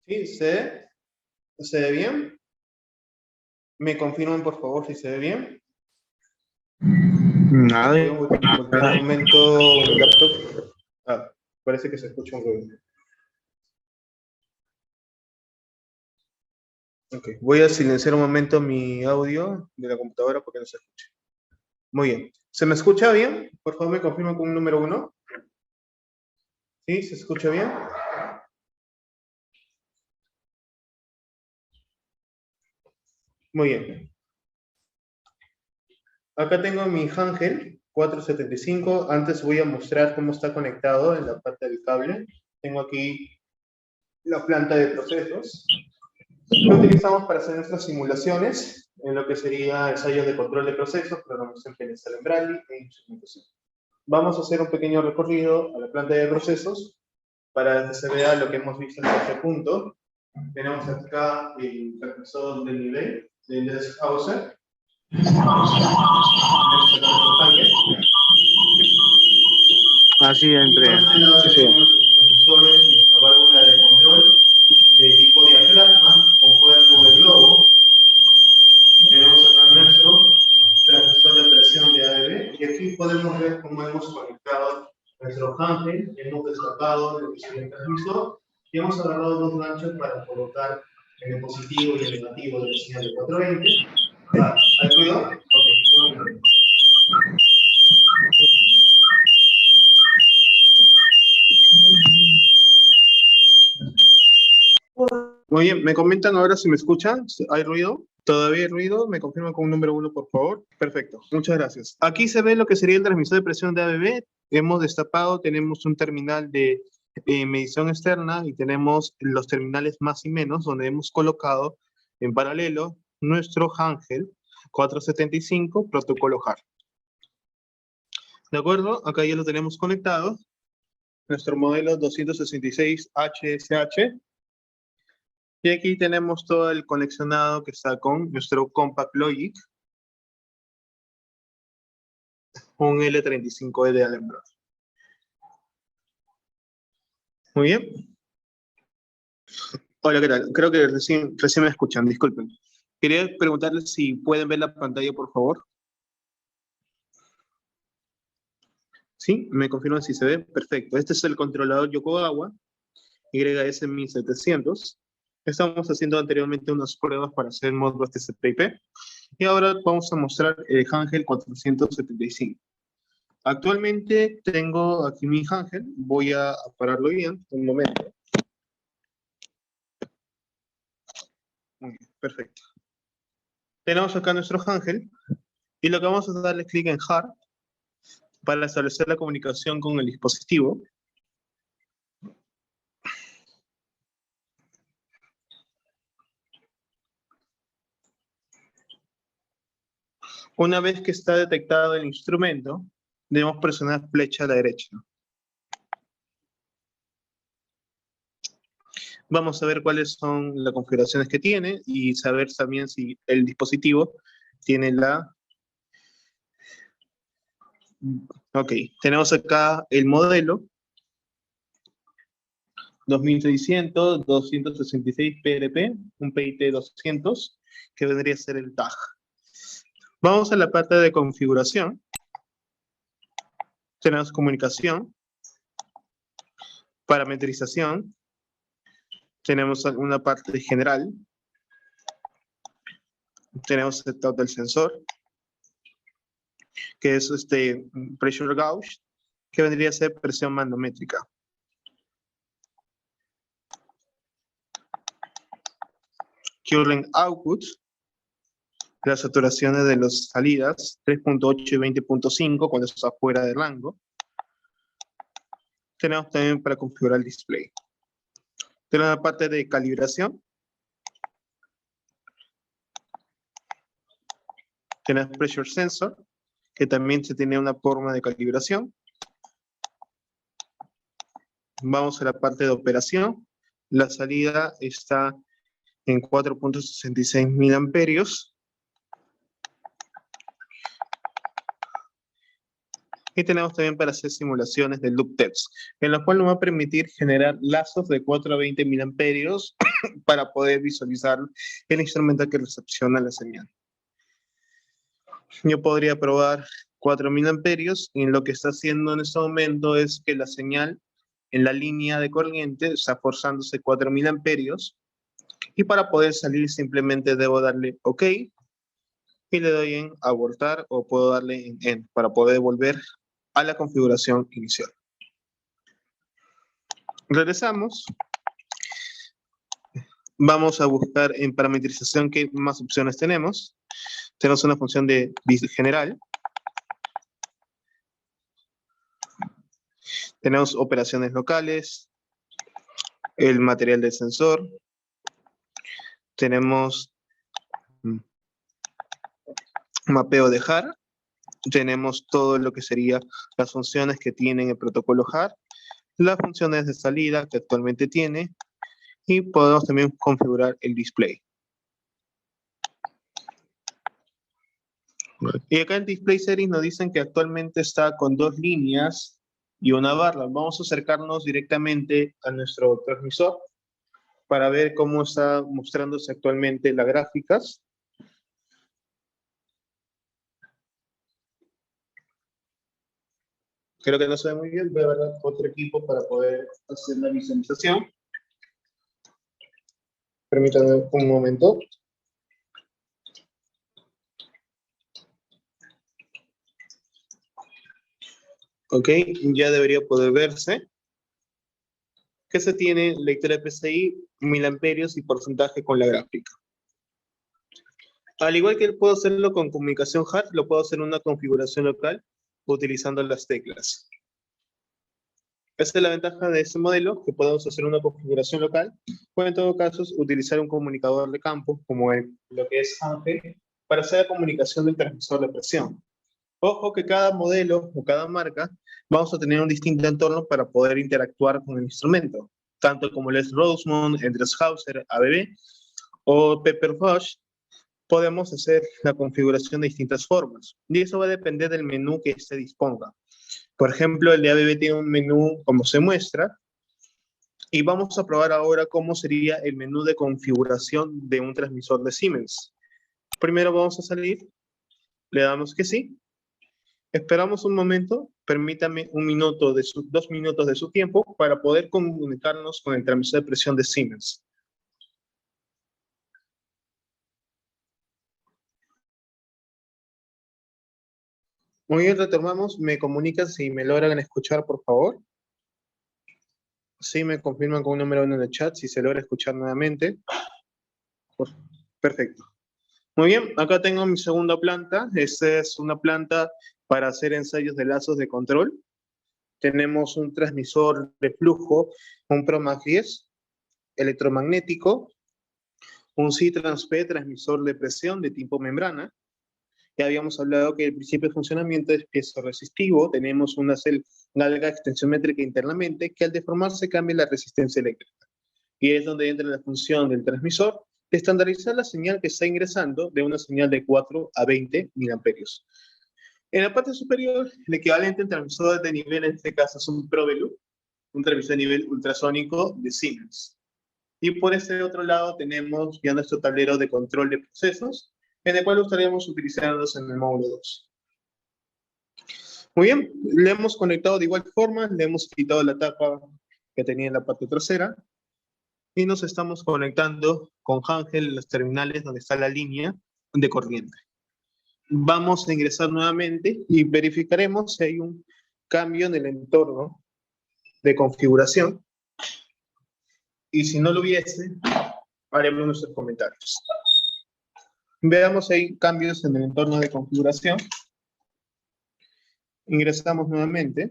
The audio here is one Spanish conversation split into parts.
Sí, ¿se ve bien? ¿Me confirman, por favor, si se ve bien? Nada. Voy a voltear un momento el laptop. Ah, parece que se escucha un ruido. Ok, voy a silenciar un momento mi audio de la computadora porque no se escucha. Muy bien. ¿Se me escucha bien? Por favor, me confirman con un número 1. ¿Sí? ¿Se escucha bien? Muy bien. Acá tengo mi Hangel 475. Antes voy a mostrar cómo está conectado en la parte del cable. Tengo aquí la planta de procesos. Lo utilizamos para hacer nuestras simulaciones en lo que sería ensayos de control de procesos, programación gerencial en Bradley e instrumentación. Vamos a hacer un pequeño recorrido a la planta de procesos para que se vea lo que hemos visto en este punto. Tenemos acá el transmisor de nivel de Endress-Hauser. Así entre. Por este lado Sí. tenemos nuestros transmisores y nuestra válvula de control de tipo diafragma con cuerpo de globo. Tenemos acá nuestro transmisor de presión de ADB y aquí podemos ver cómo hemos conectado nuestro Hangel, hemos destapado lo que sería el transmisor y hemos agarrado dos ganchos para colocar en el positivo y el negativo de la señal de 420. ¿Hay ruido? Ok, un minuto. Muy bien, ¿me comentan ahora si me escuchan? ¿Hay ruido? ¿Todavía hay ruido? ¿Me confirman con un número 1, por favor? Perfecto, muchas gracias. Aquí se ve lo que sería el transmisor de presión de ABB. Hemos destapado, tenemos un terminal de medición externa y tenemos los terminales más y menos donde hemos colocado en paralelo nuestro Hangel 475 protocolo HAR. ¿De acuerdo? Acá ya lo tenemos conectado. Nuestro modelo 266 HSH. Y aquí tenemos todo el conexionado que está con nuestro Compact Logic, un L35E de Allen Bros. Muy bien. Hola, ¿qué tal? Creo que recién me escuchan, disculpen. Quería preguntarles si pueden ver la pantalla, por favor. ¿Sí? ¿Me confirman si se ve? Perfecto. Este es el controlador Yokogawa, YS1700. Estamos haciendo anteriormente unas pruebas para hacer Modbus TCP/IP. Y ahora vamos a mostrar el Hangel 475. Actualmente tengo aquí mi Hangel, voy a pararlo bien, un momento. Muy bien, perfecto. Tenemos acá nuestro Hangel y lo que vamos a darle clic en HAR para establecer la comunicación con el dispositivo. Una vez que está detectado el instrumento, debemos presionar flecha a la derecha. Vamos a ver cuáles son las configuraciones que tiene y saber también si el dispositivo tiene la... Ok, tenemos acá el modelo 2600, 266 PRP, un PIT 200, que vendría a ser el TAG. Vamos a la parte de configuración. Tenemos comunicación, parametrización, tenemos una parte general, tenemos setup del sensor, que es pressure gauge, que vendría a ser presión manométrica. Current output, las saturaciones de las salidas, 3.8 y 20.5 cuando está fuera de rango. Tenemos también para configurar el display. Tenemos la parte de calibración. Tenemos pressure sensor, que también se tiene una forma de calibración. Vamos a la parte de operación. La salida está en 4.66 miliamperios. Y tenemos también para hacer simulaciones de loop test, en la cual nos va a permitir generar lazos de 4 a 20 miliamperios para poder visualizar el instrumento que recepciona la señal. Yo podría probar 4000 amperios y lo que está haciendo en este momento es que la señal en la línea de corriente está forzándose 4000 amperios y para poder salir simplemente debo darle OK y le doy en abortar o puedo darle en End para poder volver a la configuración inicial. Regresamos. Vamos a buscar en parametrización qué más opciones tenemos. Tenemos una función de general. Tenemos operaciones locales, el material del sensor. Tenemos mapeo de HAR. Tenemos todo lo que sería las funciones que tiene el protocolo HAR, las funciones de salida que actualmente tiene, y podemos también configurar el display. Y acá en Display Settings nos dicen que actualmente está con 2 líneas y una barra. Vamos a acercarnos directamente a nuestro transmisor para ver cómo está mostrándose actualmente las gráficas. Creo que no se ve muy bien, voy a ver otro equipo para poder hacer la visualización. Permítanme un momento. Ok, ya debería poder verse que se tiene lectura de PCI, 1000 amperios y porcentaje con la gráfica. Al igual que puedo hacerlo con comunicación HAR, lo puedo hacer en una configuración local utilizando las teclas. Esta es la ventaja de este modelo, que podemos hacer una configuración local, o en todo caso utilizar un comunicador de campo, como lo que es Ángel, para hacer la comunicación del transmisor de presión. Ojo que cada modelo o cada marca vamos a tener un distinto entorno para poder interactuar con el instrumento, tanto como el Rosemont, Endreshauser, ABB o Pepperbosch. Podemos hacer la configuración de distintas formas, y eso va a depender del menú que se disponga. Por ejemplo, el de ABB tiene un menú como se muestra, y vamos a probar ahora cómo sería el menú de configuración de un transmisor de Siemens. Primero vamos a salir, le damos que sí, esperamos un momento, permítame 2 minutos de su tiempo para poder comunicarnos con el transmisor de presión de Siemens. Muy bien, retomamos. ¿Me comunican si me logran escuchar, por favor? Sí, me confirman con un número 1 en el chat, si se logra escuchar nuevamente. Perfecto. Muy bien, acá tengo mi segunda planta. Esta es una planta para hacer ensayos de lazos de control. Tenemos un transmisor de flujo, un ProMax 10, electromagnético, un C-Trans-P, transmisor de presión de tipo membrana. Ya habíamos hablado que el principio de funcionamiento es piezo-resistivo. Tenemos una nalga extensiómétrica internamente que al deformarse cambia la resistencia eléctrica. Y es donde entra la función del transmisor de estandarizar la señal que está ingresando de una señal de 4 a 20 miliamperios. En la parte superior, el equivalente en transmisor de nivel, en este caso es un ProVelu, un transmisor de nivel ultrasónico de Siemens. Y por este otro lado tenemos ya nuestro tablero de control de procesos, en el cual lo estaríamos utilizando en el módulo 2. Muy bien, le hemos conectado de igual forma, le hemos quitado la tapa que tenía en la parte trasera, y nos estamos conectando con Ángel en los terminales donde está la línea de corriente. Vamos a ingresar nuevamente y verificaremos si hay un cambio en el entorno de configuración, y si no lo hubiese, haremos nuestros comentarios. Veamos si hay cambios en el entorno de configuración. Ingresamos nuevamente.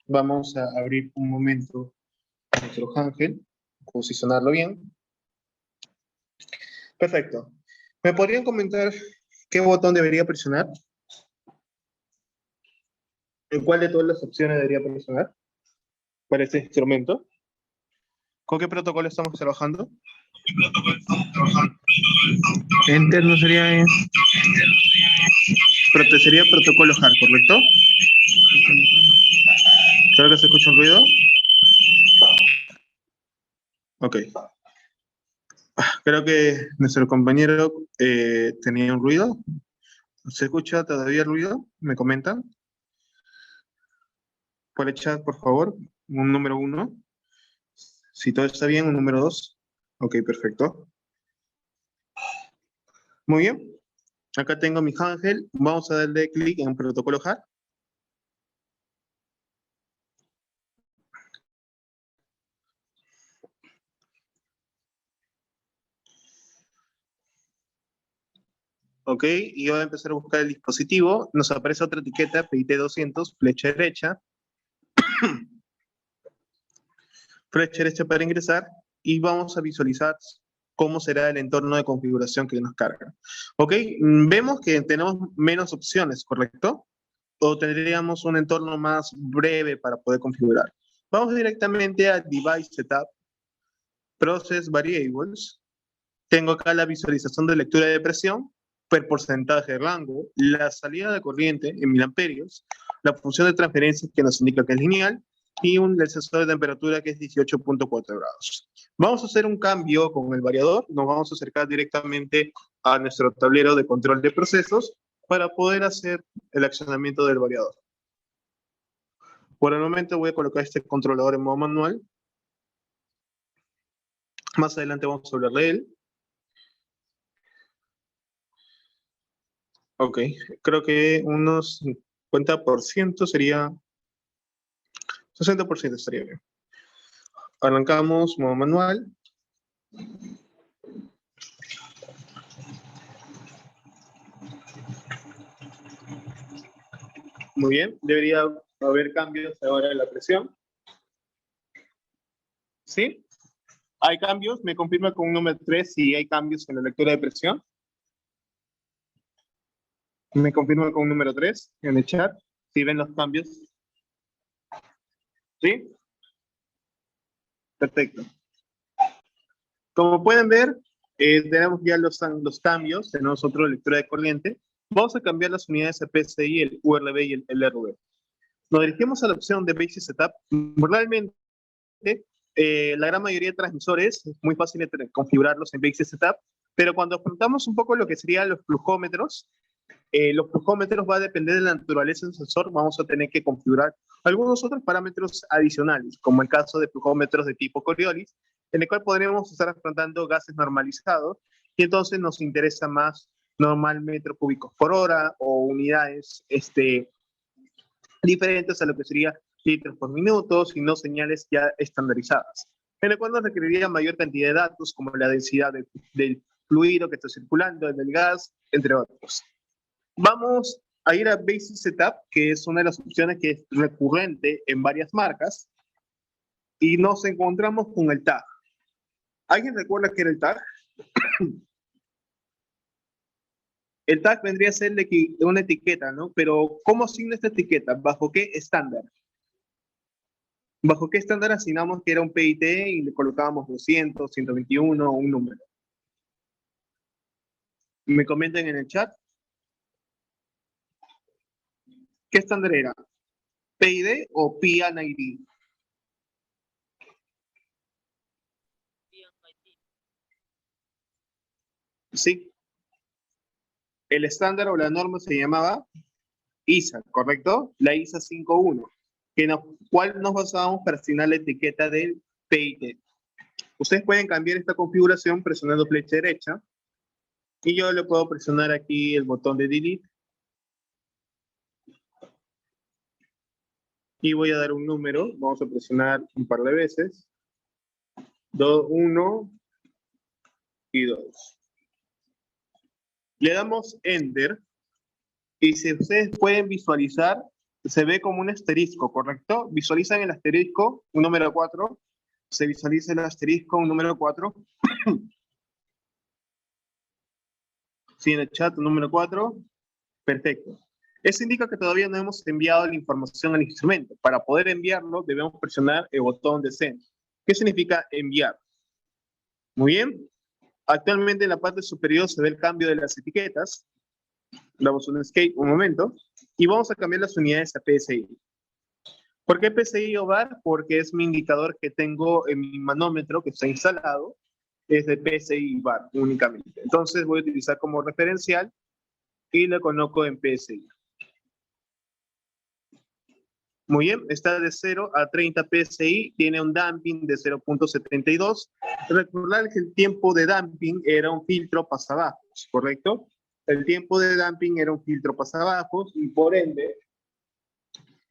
Vamos a abrir un momento nuestro Ángel, posicionarlo bien. Perfecto. ¿Me podrían comentar qué botón debería presionar? ¿En cuál de todas las opciones debería presionar para este instrumento? ¿Con qué protocolo estamos trabajando? Enter no sería... Sería protocolo HAR, ¿correcto? ¿Creo que se escucha un ruido? Ok. Creo que nuestro compañero tenía un ruido. ¿Se escucha todavía el ruido? ¿Me comentan? Por el chat, por favor. Un número 1. Si todo está bien, un número 2. Ok, perfecto. Muy bien. Acá tengo mi Ángel. Vamos a darle clic en protocolo HAR. Ok, y voy a empezar a buscar el dispositivo. Nos aparece otra etiqueta, PIT 200, flecha derecha. Flecha derecha para ingresar. Y vamos a visualizar cómo será el entorno de configuración que nos carga. Ok, vemos que tenemos menos opciones, ¿correcto? O tendríamos un entorno más breve para poder configurar. Vamos directamente a Device Setup, Process Variables. Tengo acá la visualización de lectura de presión, per porcentaje de rango, la salida de corriente en miliamperios, la función de transferencia que nos indica que es lineal, y el sensor de temperatura que es 18.4 grados. Vamos a hacer un cambio con el variador, nos vamos a acercar directamente a nuestro tablero de control de procesos para poder hacer el accionamiento del variador. Por el momento voy a colocar este controlador en modo manual. Más adelante vamos a hablar de él. Ok, creo que unos 50% sería, 60% estaría bien. Arrancamos modo manual. Muy bien, debería haber cambios ahora en la presión. ¿Sí? ¿Hay cambios? Me confirma con un número 3 si hay cambios en la lectura de presión. Me confirma con un número 3 en el chat si ven los cambios. ¿Sí? Perfecto. Como pueden ver, tenemos ya los cambios, tenemos otro lectura de corriente. Vamos a cambiar las unidades de PCI, el URB y el LRB. Nos dirigimos a la opción de Basic Setup. Realmente, la gran mayoría de transmisores es muy fácil de configurarlos en Basic Setup, pero cuando afrontamos un poco lo que serían los flujómetros va a depender de la naturaleza del sensor, vamos a tener que configurar algunos otros parámetros adicionales, como el caso de flujómetros de tipo Coriolis, en el cual podríamos estar afrontando gases normalizados, y entonces nos interesa más normal metro cúbicos por hora o unidades diferentes a lo que sería litros por minuto, sino señales ya estandarizadas, en el cual nos requeriría mayor cantidad de datos, como la densidad del fluido que está circulando, del gas, entre otros. Vamos a ir a Basic Setup, que es una de las opciones que es recurrente en varias marcas, y nos encontramos con el tag. ¿Alguien recuerda qué era el tag? El tag vendría a ser una etiqueta, ¿no? Pero ¿cómo asigna esta etiqueta? ¿Bajo qué estándar? ¿Bajo qué estándar asignamos que era un PIT y le colocábamos 200, 121 o un número? Me comentan en el chat. ¿Qué estándar era? ¿PID o PID? Sí. El estándar o la norma se llamaba ISA, ¿correcto? La ISA 51, cual nos basábamos para asignar la etiqueta del PIT. Ustedes pueden cambiar esta configuración presionando flecha derecha, y yo le puedo presionar aquí el botón de Delete, y voy a dar un número, vamos a presionar un par de veces, 1 y 2. Le damos Enter, y si ustedes pueden visualizar, se ve como un asterisco, ¿correcto? Visualizan el asterisco, un número 4, se visualiza el asterisco, un número 4. Sí, en el chat, un número 4. Perfecto. Eso indica que todavía no hemos enviado la información al instrumento. Para poder enviarlo, debemos presionar el botón de Send. ¿Qué significa enviar? Muy bien. Actualmente en la parte superior se ve el cambio de las etiquetas. Damos un escape, un momento, y vamos a cambiar las unidades a PSI. ¿Por qué PSI o bar? Porque es mi indicador que tengo en mi manómetro que está instalado, es de PSI bar únicamente. Entonces voy a utilizar como referencial y lo coloco en PSI. Muy bien, está de 0 a 30 PSI, tiene un damping de 0.72. Recordar que el tiempo de damping era un filtro pasabajos, ¿correcto? El tiempo de damping era un filtro pasabajos y por ende,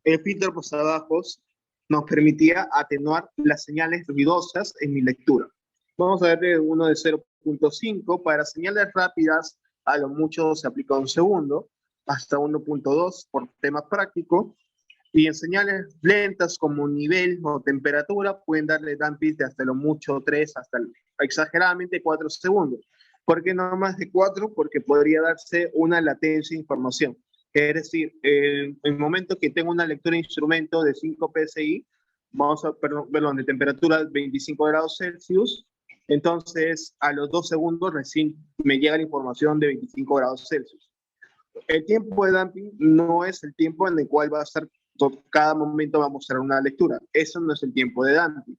el filtro pasabajos nos permitía atenuar las señales ruidosas en mi lectura. Vamos a darle uno de 0.5. Para señales rápidas, a lo mucho se aplica un segundo, hasta 1.2 por tema práctico. Y en señales lentas como nivel o temperatura pueden darle damping de hasta lo mucho 3, hasta exageradamente 4 segundos. ¿Por qué no más de 4? Porque podría darse una latencia de información. Es decir, en el momento que tengo una lectura de instrumento de 5 PSI, de temperatura 25 grados Celsius, entonces a los 2 segundos recién me llega la información de 25 grados Celsius. El tiempo de damping no es el tiempo en el cual va a estar cada momento va a mostrar una lectura. Eso no es el tiempo de damping.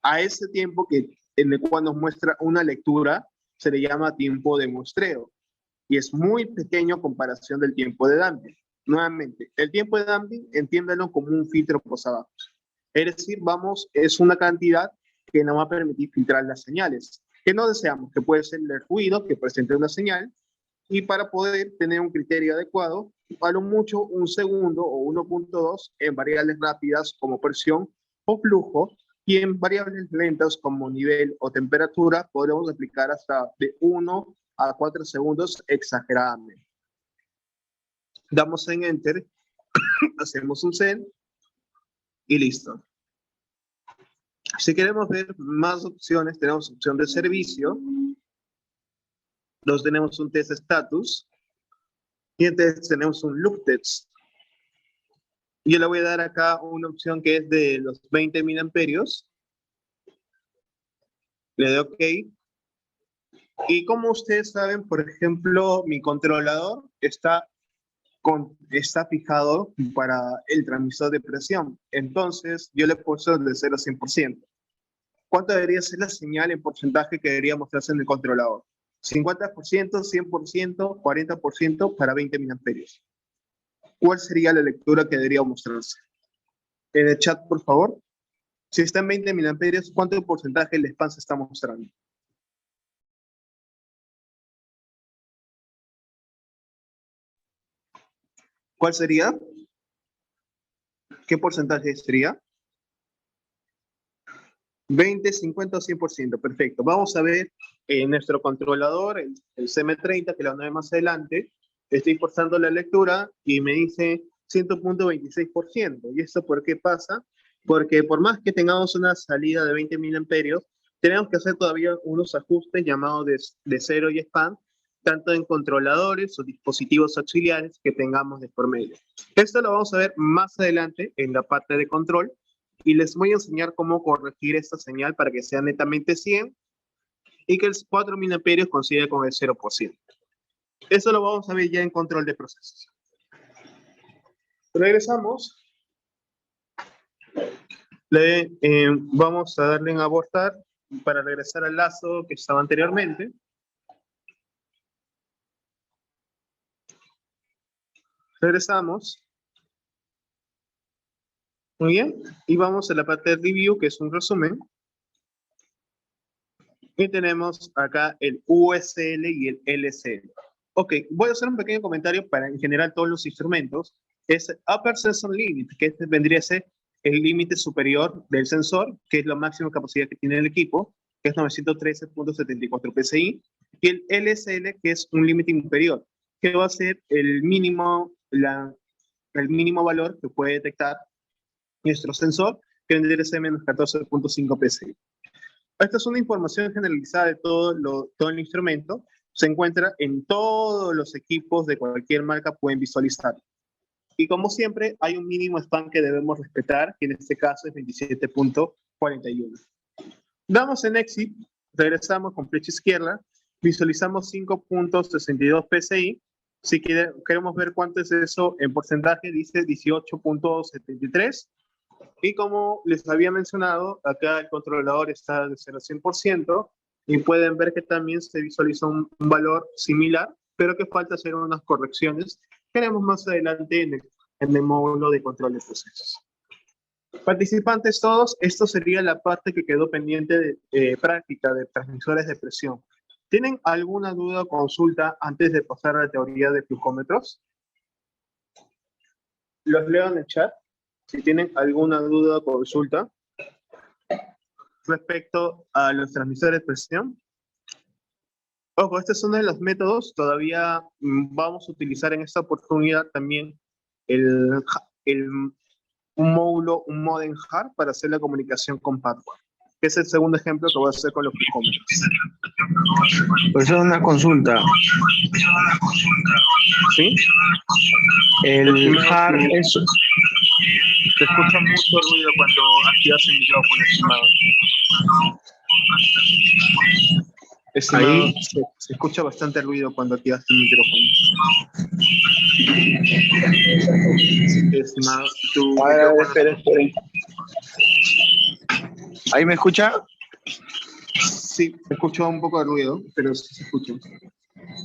A ese tiempo en el cual nos muestra una lectura se le llama tiempo de muestreo y es muy pequeño en comparación del tiempo de damping. Nuevamente, el tiempo de damping entiéndalo como un filtro posabajos. Es decir, es una cantidad que nos va a permitir filtrar las señales que no deseamos, que puede ser el ruido que presente una señal, y para poder tener un criterio adecuado, a lo mucho un segundo o 1.2 en variables rápidas como presión o flujo, y en variables lentas como nivel o temperatura podemos aplicar hasta de 1 a 4 segundos exageradamente. Damos en Enter, hacemos un send y listo. Si queremos ver más opciones, tenemos opción de servicio. Tenemos un test status. Y entonces tenemos un loop test. Yo le voy a dar acá una opción que es de los 20 mil amperios. Le doy OK. Y como ustedes saben, por ejemplo, mi controlador está fijado para el transmisor de presión. Entonces, yo le he puesto de 0 a 100%. ¿Cuánto debería ser la señal en porcentaje que debería mostrarse en el controlador? 50%, 100%, 40% para 20 mil amperios. ¿Cuál sería la lectura que debería mostrarse? En el chat, por favor. Si está en 20 mil amperios, ¿cuánto porcentaje el span se está mostrando? ¿Cuál sería? ¿Qué porcentaje sería? 20, 50 o 100%. Perfecto. Vamos a ver en nuestro controlador, el CM30, que lo vamos a ver más adelante. Estoy forzando la lectura y me dice 100.26%. ¿Y esto por qué pasa? Porque por más que tengamos una salida de 20 mil amperios, tenemos que hacer todavía unos ajustes llamados de cero y span, tanto en controladores o dispositivos auxiliares que tengamos de por medio. Esto lo vamos a ver más adelante en la parte de control y les voy a enseñar cómo corregir esta señal para que sea netamente 100 y que el 4.000 amperios coincida con el 0%. Eso lo vamos a ver ya en control de procesos. Regresamos. Vamos a darle en abortar para regresar al lazo que estaba anteriormente. Regresamos. Muy bien. Y vamos a la parte de review, que es un resumen. Y tenemos acá el USL y el LSL. Ok, voy a hacer un pequeño comentario para en general todos los instrumentos. Es Upper Sensor Limit, que vendría a ser el límite superior del sensor, que es la máxima capacidad que tiene el equipo, que es 913.74 PSI, y el LSL, que es un límite inferior, que va a ser el mínimo valor que puede detectar nuestro sensor, que vendría a ser menos 14.5 PSI. Esta es una información generalizada de todo el instrumento. Se encuentra en todos los equipos de cualquier marca, pueden visualizar. Y como siempre, hay un mínimo span que debemos respetar, que en este caso es 27.41. Damos en Exit, regresamos con flecha izquierda, visualizamos 5.62 PSI. Si queremos ver cuánto es eso en porcentaje, dice 18.73. Y como les había mencionado, acá el controlador está de 0 a 100%, Y pueden ver que también se visualiza un valor similar, pero que falta hacer unas correcciones que haremos más adelante en el módulo de control de procesos. Participantes todos, esto sería la parte que quedó pendiente de práctica de transmisores de presión. ¿Tienen alguna duda o consulta antes de pasar a la teoría de flujómetros? Los leo en el chat. Si tienen alguna duda o consulta respecto a los transmisores de presión. Ojo, este es uno de los métodos. Todavía vamos a utilizar en esta oportunidad también el, un módulo, un modem HAR para hacer la comunicación con Padware. Es el segundo ejemplo que voy a hacer con los flujómetros. Pues es una consulta. ¿Sí? El HAR es... Se escucha mucho ruido cuando activas el micrófono, estimado. Ahí Se escucha bastante ruido cuando activas el micrófono. Estimado, tu micrófono... espera. ¿Ahí me escucha? Sí, se escucha un poco de ruido, pero sí se escucha.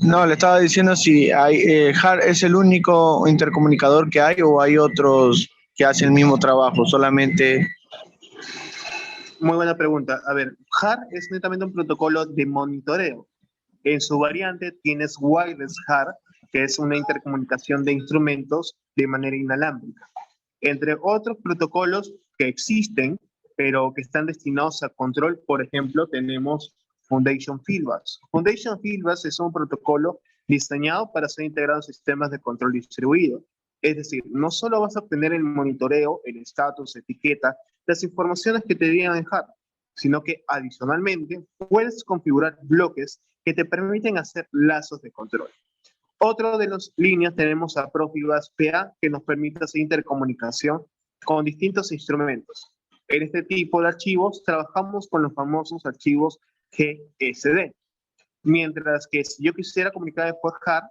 No, le estaba diciendo si hay, HAR es el único intercomunicador que hay o hay otros que hacen el mismo trabajo, solamente... Muy buena pregunta. A ver, HAR es netamente un protocolo de monitoreo. En su variante tienes Wireless HAR, que es una intercomunicación de instrumentos de manera inalámbrica. Entre otros protocolos que existen, pero que están destinados a control, por ejemplo, tenemos Foundation Fieldbus. Foundation Fieldbus es un protocolo diseñado para ser integrado en sistemas de control distribuido. Es decir, no solo vas a obtener el monitoreo, el estatus, etiqueta, las informaciones que te digan en HAR, sino que adicionalmente puedes configurar bloques que te permiten hacer lazos de control. Otro de las líneas tenemos a Profibus PA, que nos permite hacer intercomunicación con distintos instrumentos. En este tipo de archivos trabajamos con los famosos archivos GSD. Mientras que si yo quisiera comunicar por HAR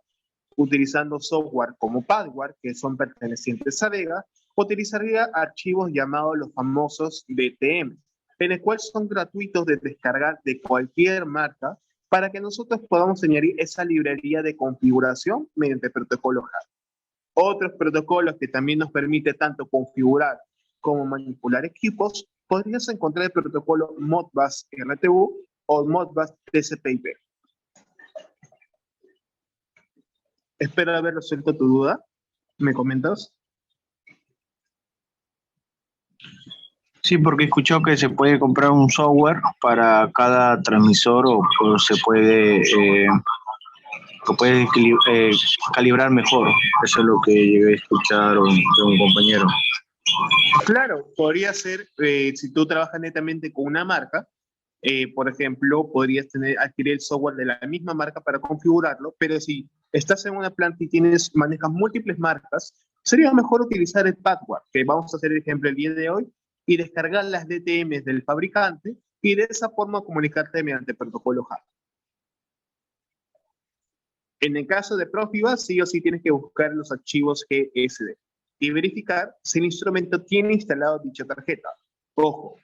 utilizando software como Padware, que son pertenecientes a Vega, utilizaría archivos llamados los famosos DTM, en el cual son gratuitos de descargar de cualquier marca para que nosotros podamos añadir esa librería de configuración mediante protocolo HAR. Otros protocolos que también nos permite tanto configurar como manipular equipos, podrías encontrar el protocolo Modbus RTU o Modbus TCP/IP. Espero haber resuelto tu duda. ¿Me comentas? Sí, porque he escuchado que se puede comprar un software para cada transmisor o se puede, calibrar mejor. Eso es lo que llegué a escuchar de un compañero. Claro, podría ser, si tú trabajas netamente con una marca, por ejemplo, podrías adquirir el software de la misma marca para configurarlo, pero si estás en una planta y manejas múltiples marcas, sería mejor utilizar el Padware, que vamos a hacer el ejemplo el día de hoy, y descargar las DTMs del fabricante y de esa forma comunicarte mediante protocolo HAR. En el caso de Profibus, sí o sí tienes que buscar los archivos GSD y verificar si el instrumento tiene instalado dicha tarjeta. Ojo,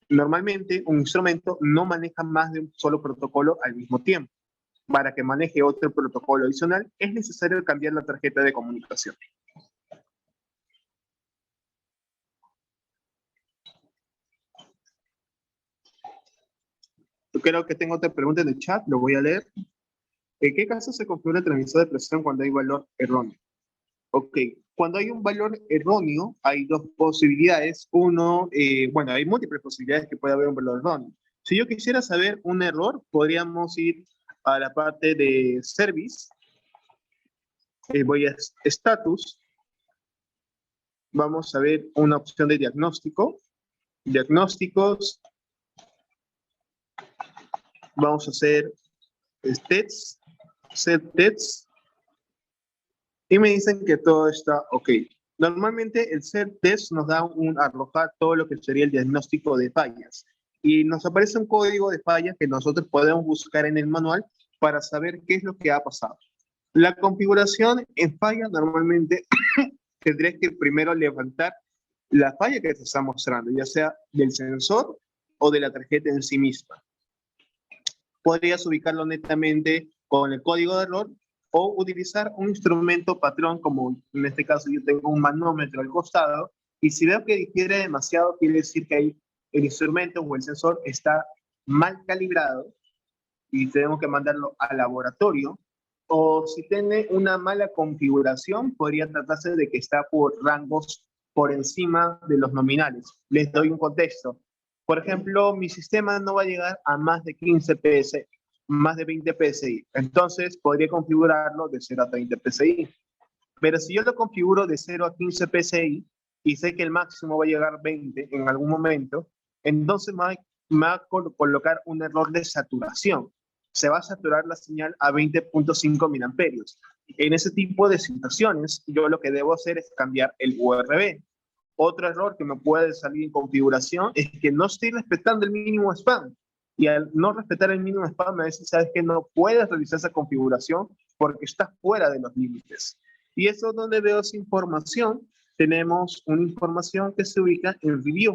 normalmente un instrumento no maneja más de un solo protocolo al mismo tiempo. Para que maneje otro protocolo adicional, es necesario cambiar la tarjeta de comunicación. Yo creo que tengo otra pregunta en el chat, lo voy a leer. ¿En qué caso se configura el transmisor de presión cuando hay valor erróneo? Ok, cuando hay un valor erróneo, hay dos posibilidades. Uno, bueno, hay múltiples posibilidades que puede haber un valor erróneo. Si yo quisiera saber un error, podríamos ir a la parte de Service. Voy a Status. Vamos a ver una opción de diagnóstico. Diagnósticos. Vamos a hacer Tests. Set Tests. Y me dicen que todo está ok. Normalmente el set test nos da arrojar todo lo que sería el diagnóstico de fallas. Y nos aparece un código de fallas que nosotros podemos buscar en el manual para saber qué es lo que ha pasado. La configuración en falla normalmente tendrías que primero levantar la falla que te está mostrando, ya sea del sensor o de la tarjeta en sí misma. podrías ubicarlo netamente con el código de error o utilizar un instrumento patrón, como en este caso yo tengo un manómetro al costado, y si veo que difiere demasiado, quiere decir que ahí el instrumento o el sensor está mal calibrado y tengo que mandarlo al laboratorio, o si tiene una mala configuración, podría tratarse de que está por rangos por encima de los nominales. Les doy un contexto. Por ejemplo, mi sistema no va a llegar a más de 15 PSI, más de 20 PSI. Entonces, podría configurarlo de 0 a 30 PSI. Pero si yo lo configuro de 0 a 15 PSI y sé que el máximo va a llegar a 20 en algún momento, entonces me va a colocar un error de saturación. Se va a saturar la señal a 20.5 miliamperios. En ese tipo de situaciones, yo lo que debo hacer es cambiar el URB. Otro error que me puede salir en configuración es que no estoy respetando el mínimo spam. Y al no respetar el mínimo spam, a veces sabes que no puedes realizar esa configuración porque está fuera de los límites. Y eso es donde veo esa información. Tenemos una información que se ubica en review.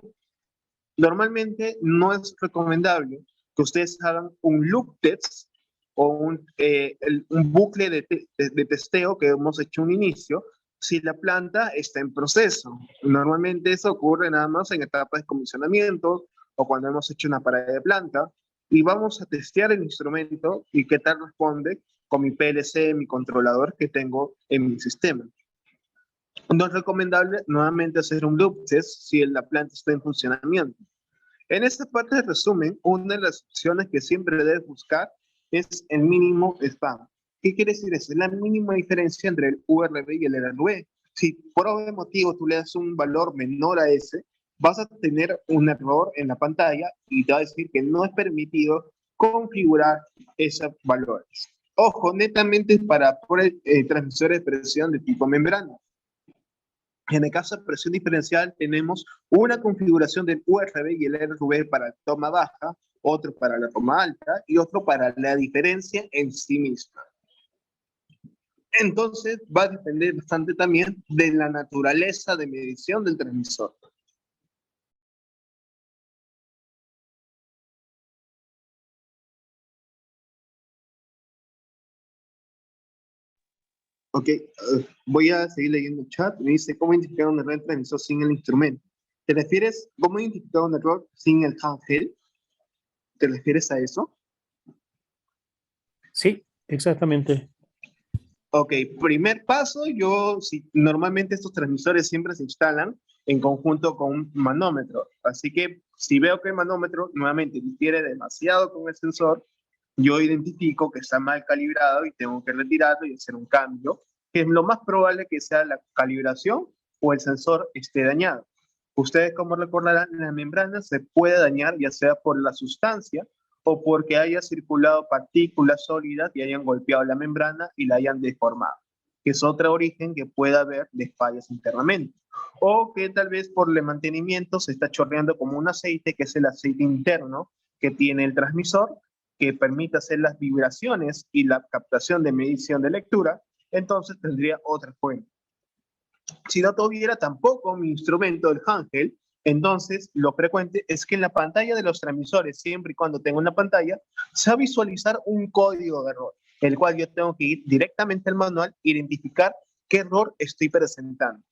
Normalmente no es recomendable que ustedes hagan un loop test o un bucle de testeo que hemos hecho un inicio si la planta está en proceso. Normalmente eso ocurre nada más en etapas de comisionamiento o cuando hemos hecho una parada de planta y vamos a testear el instrumento y qué tal responde con mi PLC, mi controlador que tengo en mi sistema. No es recomendable nuevamente hacer un loop test si la planta está en funcionamiento. En esta parte de resumen, una de las opciones que siempre debes buscar es el mínimo spam. ¿Qué quiere decir eso? Es la mínima diferencia entre el URB y el LRV. Si por algún motivo tú le das un valor menor a ese, vas a tener un error en la pantalla y te va a decir que no es permitido configurar esos valores. Ojo, netamente para transmisores de presión de tipo membrana. En el caso de presión diferencial tenemos una configuración del URB y el LRV para la toma baja, otro para la toma alta y otro para la diferencia en sí misma. Entonces va a depender bastante también de la naturaleza de medición del transmisor. Ok, voy a seguir leyendo el chat. Me dice, ¿cómo identificar un error en transmisor sin el instrumento? ¿Te refieres cómo identificar un error sin el handheld? ¿Te refieres a eso? Sí, exactamente. Ok, primer paso, normalmente estos transmisores siempre se instalan en conjunto con un manómetro. Así que si veo que el manómetro nuevamente difiere demasiado con el sensor, yo identifico que está mal calibrado y tengo que retirarlo y hacer un cambio, que es lo más probable que sea la calibración o el sensor esté dañado. Ustedes, como recordarán, la membrana se puede dañar ya sea por la sustancia o porque haya circulado partículas sólidas y hayan golpeado la membrana y la hayan deformado, que es otro origen que puede haber de fallas internamente. O que tal vez por el mantenimiento se está chorreando como un aceite, que es el aceite interno que tiene el transmisor, que permite hacer las vibraciones y la captación de medición de lectura, entonces tendría otra fuente. Si no tuviera tampoco mi instrumento, el handheld, entonces lo frecuente es que en la pantalla de los transmisores, siempre y cuando tenga una pantalla, se va a visualizar un código de error, el cual yo tengo que ir directamente al manual e identificar qué error estoy presentando.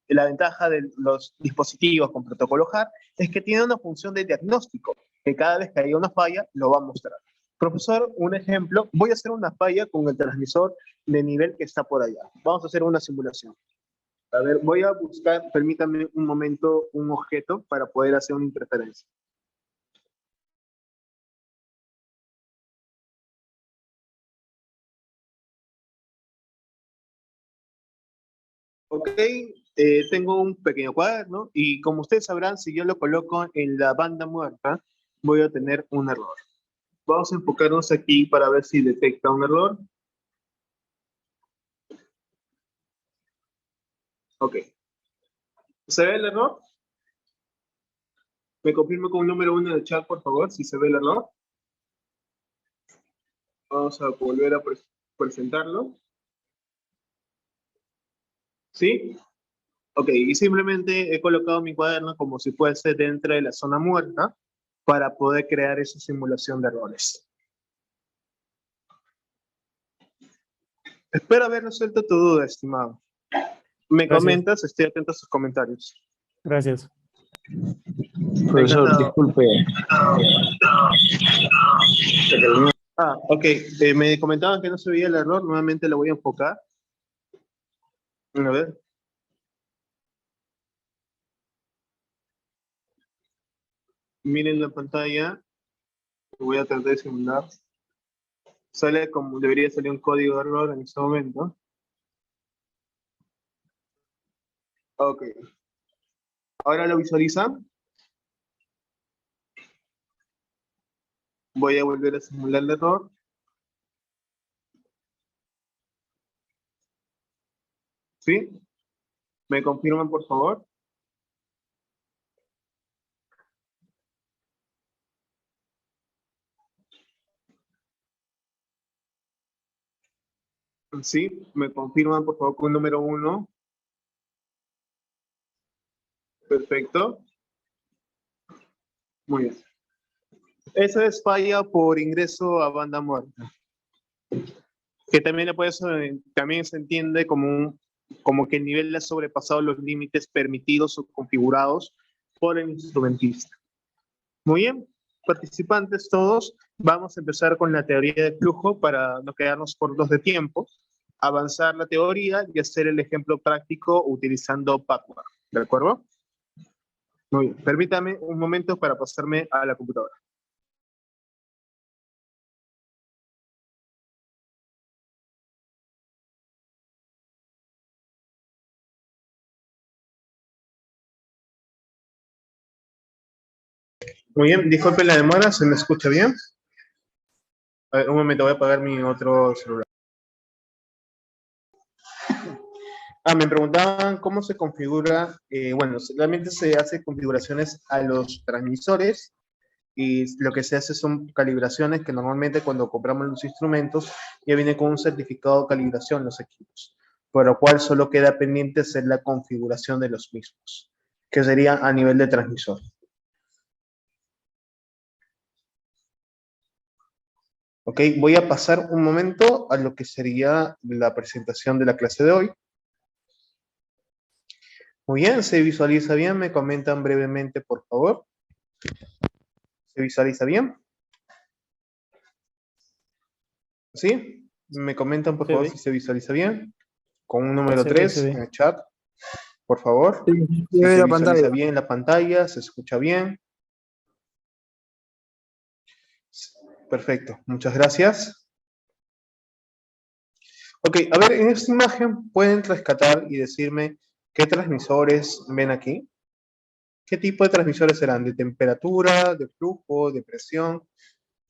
La ventaja de los dispositivos con protocolo HAR es que tiene una función de diagnóstico, que cada vez que haya una falla lo va a mostrar. Profesor, un ejemplo, voy a hacer una falla con el transmisor de nivel que está por allá. Vamos a hacer una simulación. A ver, voy a buscar, permítame un momento, un objeto para poder hacer una interferencia. Ok, tengo un pequeño cuaderno y como ustedes sabrán, si yo lo coloco en la banda muerta, voy a tener un error. Vamos a enfocarnos aquí para ver si detecta un error. Ok. ¿Se ve el error? Me confirmo con un número 1 del chat, por favor, si se ve el error. Vamos a volver a presentarlo. ¿Sí? Ok, y simplemente he colocado mi cuaderno como si fuese dentro de la zona muerta para poder crear esa simulación de errores. Espero haber resuelto tu duda, estimado. Me Gracias. comentas, estoy atento a sus comentarios. Gracias. Profesor, Encantado. disculpe. Ok. Me comentaban que no se veía el error. Nuevamente lo voy a enfocar. A ver. Miren la pantalla. Voy a tratar de simular. Sale como debería salir un código de error en este momento. Ok. Ahora lo visualizan. Voy a volver a simular el error. ¿Sí? ¿Me confirman, por favor? Sí, me confirman, por favor, con el número 1. Perfecto. Muy bien. Esa es falla por ingreso a banda muerta. Que también, también se entiende como que el nivel ha sobrepasado los límites permitidos o configurados por el instrumentista. Muy bien, participantes todos, vamos a empezar con la teoría de flujo para no quedarnos cortos de tiempo, avanzar la teoría y hacer el ejemplo práctico utilizando Packware. ¿De acuerdo? Muy bien, permítame un momento para pasarme a la computadora. Muy bien, disculpen la demora, ¿se me escucha bien? A ver, un momento, voy a apagar mi otro celular. Me preguntaban cómo se configura, bueno, solamente se hace configuraciones a los transmisores y lo que se hace son calibraciones que normalmente cuando compramos los instrumentos ya viene con un certificado de calibración los equipos, por lo cual solo queda pendiente hacer la configuración de los mismos, que sería a nivel de transmisor. Ok, voy a pasar un momento a lo que sería la presentación de la clase de hoy. Muy bien, ¿se visualiza bien? Me comentan brevemente, por favor. ¿Se visualiza bien? ¿Sí? Me comentan, por Se favor, ve. si se visualiza bien. Con un número Se ve, 3 se ve. en el chat, por favor. Sí, Si ve se la visualiza pantalla. bien la pantalla, se escucha bien. Perfecto, muchas gracias. Ok, a ver, en esta imagen pueden rescatar y decirme qué transmisores ven aquí. ¿Qué tipo de transmisores serán? ¿De temperatura, de flujo, de presión,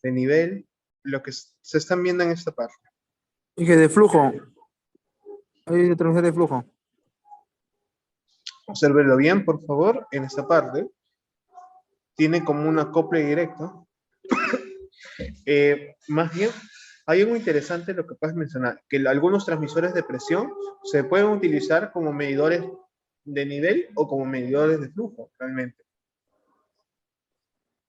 de nivel? Lo que se están viendo en esta parte. Y que de flujo. Hay transmisor de flujo. Obsérvenlo bien, por favor, en esta parte. Tiene como un acople directo. Más bien, hay algo interesante lo que puedes mencionar, que algunos transmisores de presión se pueden utilizar como medidores de nivel o como medidores de flujo, realmente.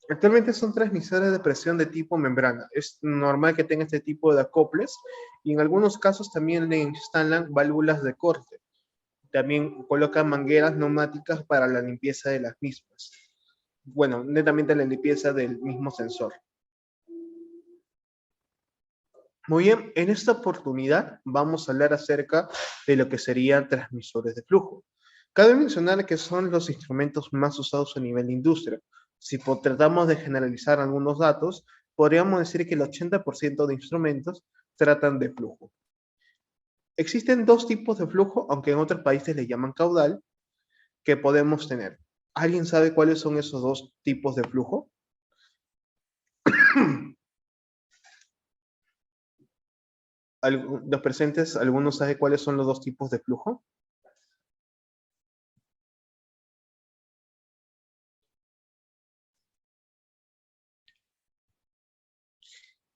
Actualmente son transmisores de presión de tipo membrana. Es normal que tenga este tipo de acoples y en algunos casos también le instalan válvulas de corte. También colocan mangueras neumáticas para la limpieza de las mismas. Bueno, netamente la limpieza del mismo sensor. Muy bien, en esta oportunidad vamos a hablar acerca de lo que serían transmisores de flujo. Cabe mencionar que son los instrumentos más usados a nivel de industria. Si tratamos de generalizar algunos datos, podríamos decir que el 80% de instrumentos tratan de flujo. Existen dos tipos de flujo, aunque en otros países le llaman caudal, que podemos tener. ¿Alguien sabe cuáles son esos dos tipos de flujo? Los presentes, ¿alguno sabe cuáles son los dos tipos de flujo?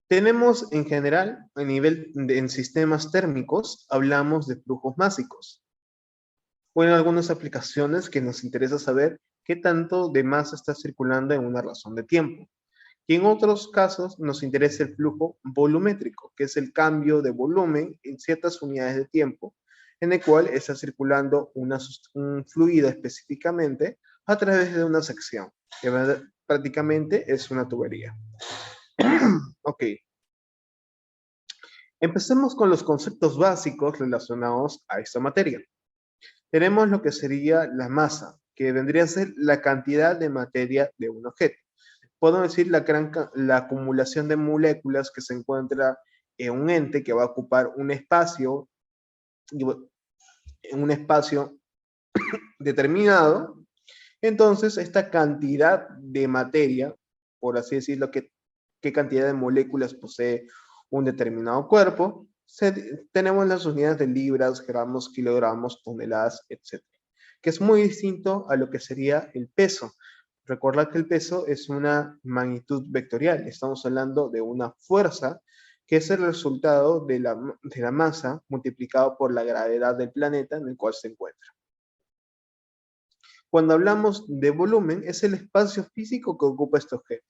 Tenemos en general, a nivel en sistemas térmicos, hablamos de flujos másicos. O en algunas aplicaciones que nos interesa saber qué tanto de masa está circulando en una razón de tiempo. Y en otros casos nos interesa el flujo volumétrico, que es el cambio de volumen en ciertas unidades de tiempo, en el cual está circulando un fluido específicamente a través de una sección, que prácticamente es una tubería. Ok. Empecemos con los conceptos básicos relacionados a esta materia. Tenemos lo que sería la masa, que vendría a ser la cantidad de materia de un objeto. Podemos decir la acumulación de moléculas que se encuentra en un ente que va a ocupar un espacio, en un espacio determinado. Entonces, esta cantidad de materia, por así decirlo, qué cantidad de moléculas posee un determinado cuerpo, tenemos las unidades de libras, gramos, kilogramos, toneladas, etc. Que es muy distinto a lo que sería el peso. Recordad que el peso es una magnitud vectorial. Estamos hablando de una fuerza que es el resultado de la masa multiplicado por la gravedad del planeta en el cual se encuentra. Cuando hablamos de volumen, es el espacio físico que ocupa este objeto.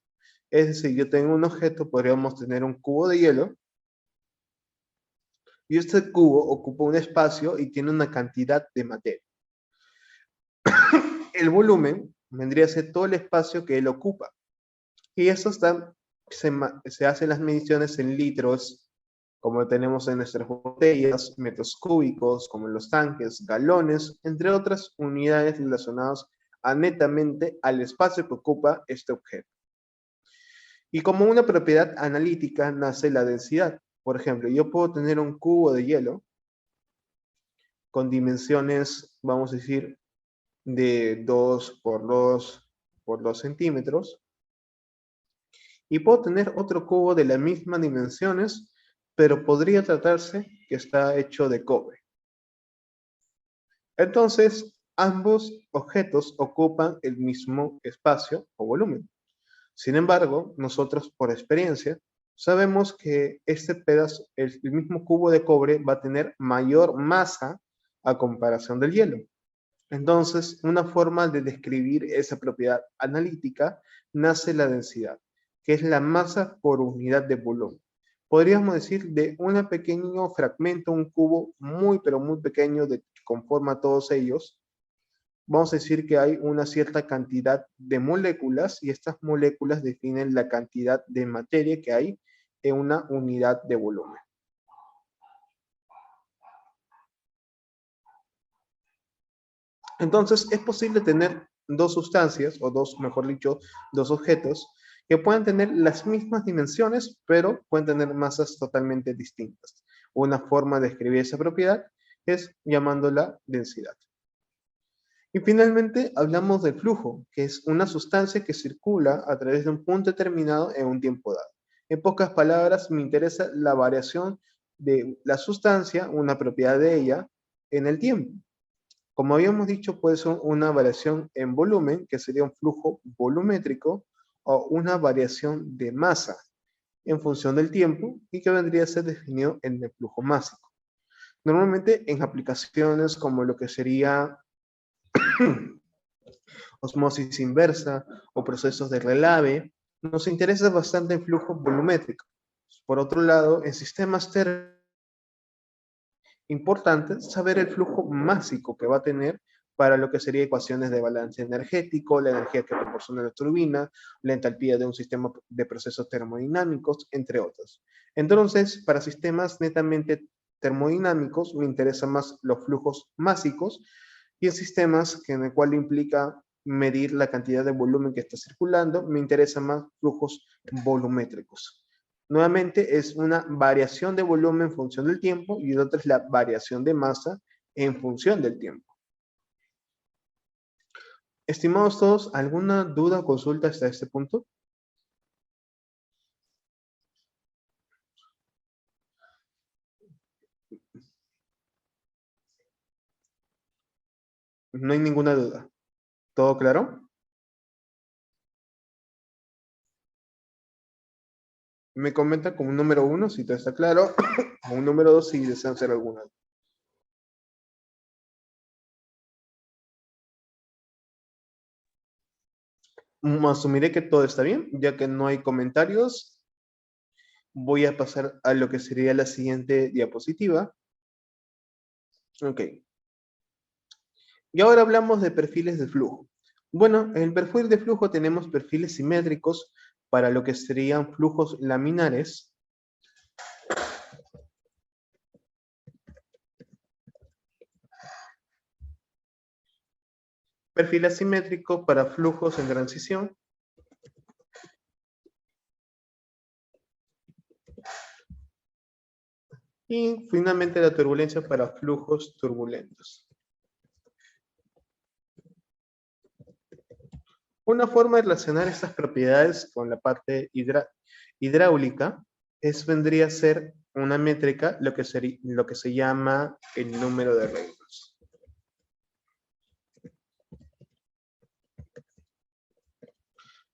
Es decir, yo tengo un objeto, podríamos tener un cubo de hielo, y este cubo ocupa un espacio y tiene una cantidad de materia. El volumen vendría a ser todo el espacio que él ocupa. Y eso se hacen las mediciones en litros, como tenemos en nuestras botellas, metros cúbicos, como en los tanques, galones, entre otras unidades relacionadas netamente al espacio que ocupa este objeto. Y como una propiedad analítica nace la densidad. Por ejemplo, yo puedo tener un cubo de hielo con dimensiones, vamos a decir, de 2 por 2 por 2 centímetros. Y puedo tener otro cubo de las mismas dimensiones, pero podría tratarse que está hecho de cobre. Entonces, ambos objetos ocupan el mismo espacio o volumen. Sin embargo, nosotros por experiencia sabemos que este pedazo, el mismo cubo de cobre va a tener mayor masa a comparación del hielo. Entonces, una forma de describir esa propiedad analítica nace la densidad, que es la masa por unidad de volumen. Podríamos decir de un pequeño fragmento, un cubo muy, pero muy pequeño que conforma todos ellos, vamos a decir que hay una cierta cantidad de moléculas y estas moléculas definen la cantidad de materia que hay en una unidad de volumen. Entonces, es posible tener dos sustancias, o mejor dicho, dos objetos, que pueden tener las mismas dimensiones, pero pueden tener masas totalmente distintas. Una forma de escribir esa propiedad es llamándola densidad. Y finalmente hablamos del flujo, que es una sustancia que circula a través de un punto determinado en un tiempo dado. En pocas palabras, me interesa la variación de la sustancia, una propiedad de ella, en el tiempo. Como habíamos dicho, puede ser una variación en volumen, que sería un flujo volumétrico, o una variación de masa en función del tiempo y que vendría a ser definido en el flujo másico. Normalmente en aplicaciones como lo que sería osmosis inversa o procesos de relave, nos interesa bastante el flujo volumétrico. Por otro lado, en sistemas térmicos, importante saber el flujo másico que va a tener para lo que sería ecuaciones de balance energético, la energía que proporciona la turbina, la entalpía de un sistema de procesos termodinámicos, entre otros. Entonces, para sistemas netamente termodinámicos, me interesan más los flujos másicos y en sistemas en el cual implica medir la cantidad de volumen que está circulando, me interesan más flujos volumétricos. Nuevamente es una variación de volumen en función del tiempo y otra es la variación de masa en función del tiempo. Estimados todos, ¿alguna duda o consulta hasta este punto? No hay ninguna duda. ¿Todo claro? Me comenta como un número 1 si todo está claro, o un número 2 si desean hacer alguna. Asumiré que todo está bien, ya que no hay comentarios. Voy a pasar a lo que sería la siguiente diapositiva. Ok. Y ahora hablamos de perfiles de flujo. Bueno, en el perfil de flujo tenemos perfiles simétricos para lo que serían flujos laminares. Perfil asimétrico para flujos en transición. Y finalmente la turbulencia para flujos turbulentos. Una forma de relacionar estas propiedades con la parte hidráulica vendría a ser una métrica, lo que se llama el número de Reynolds.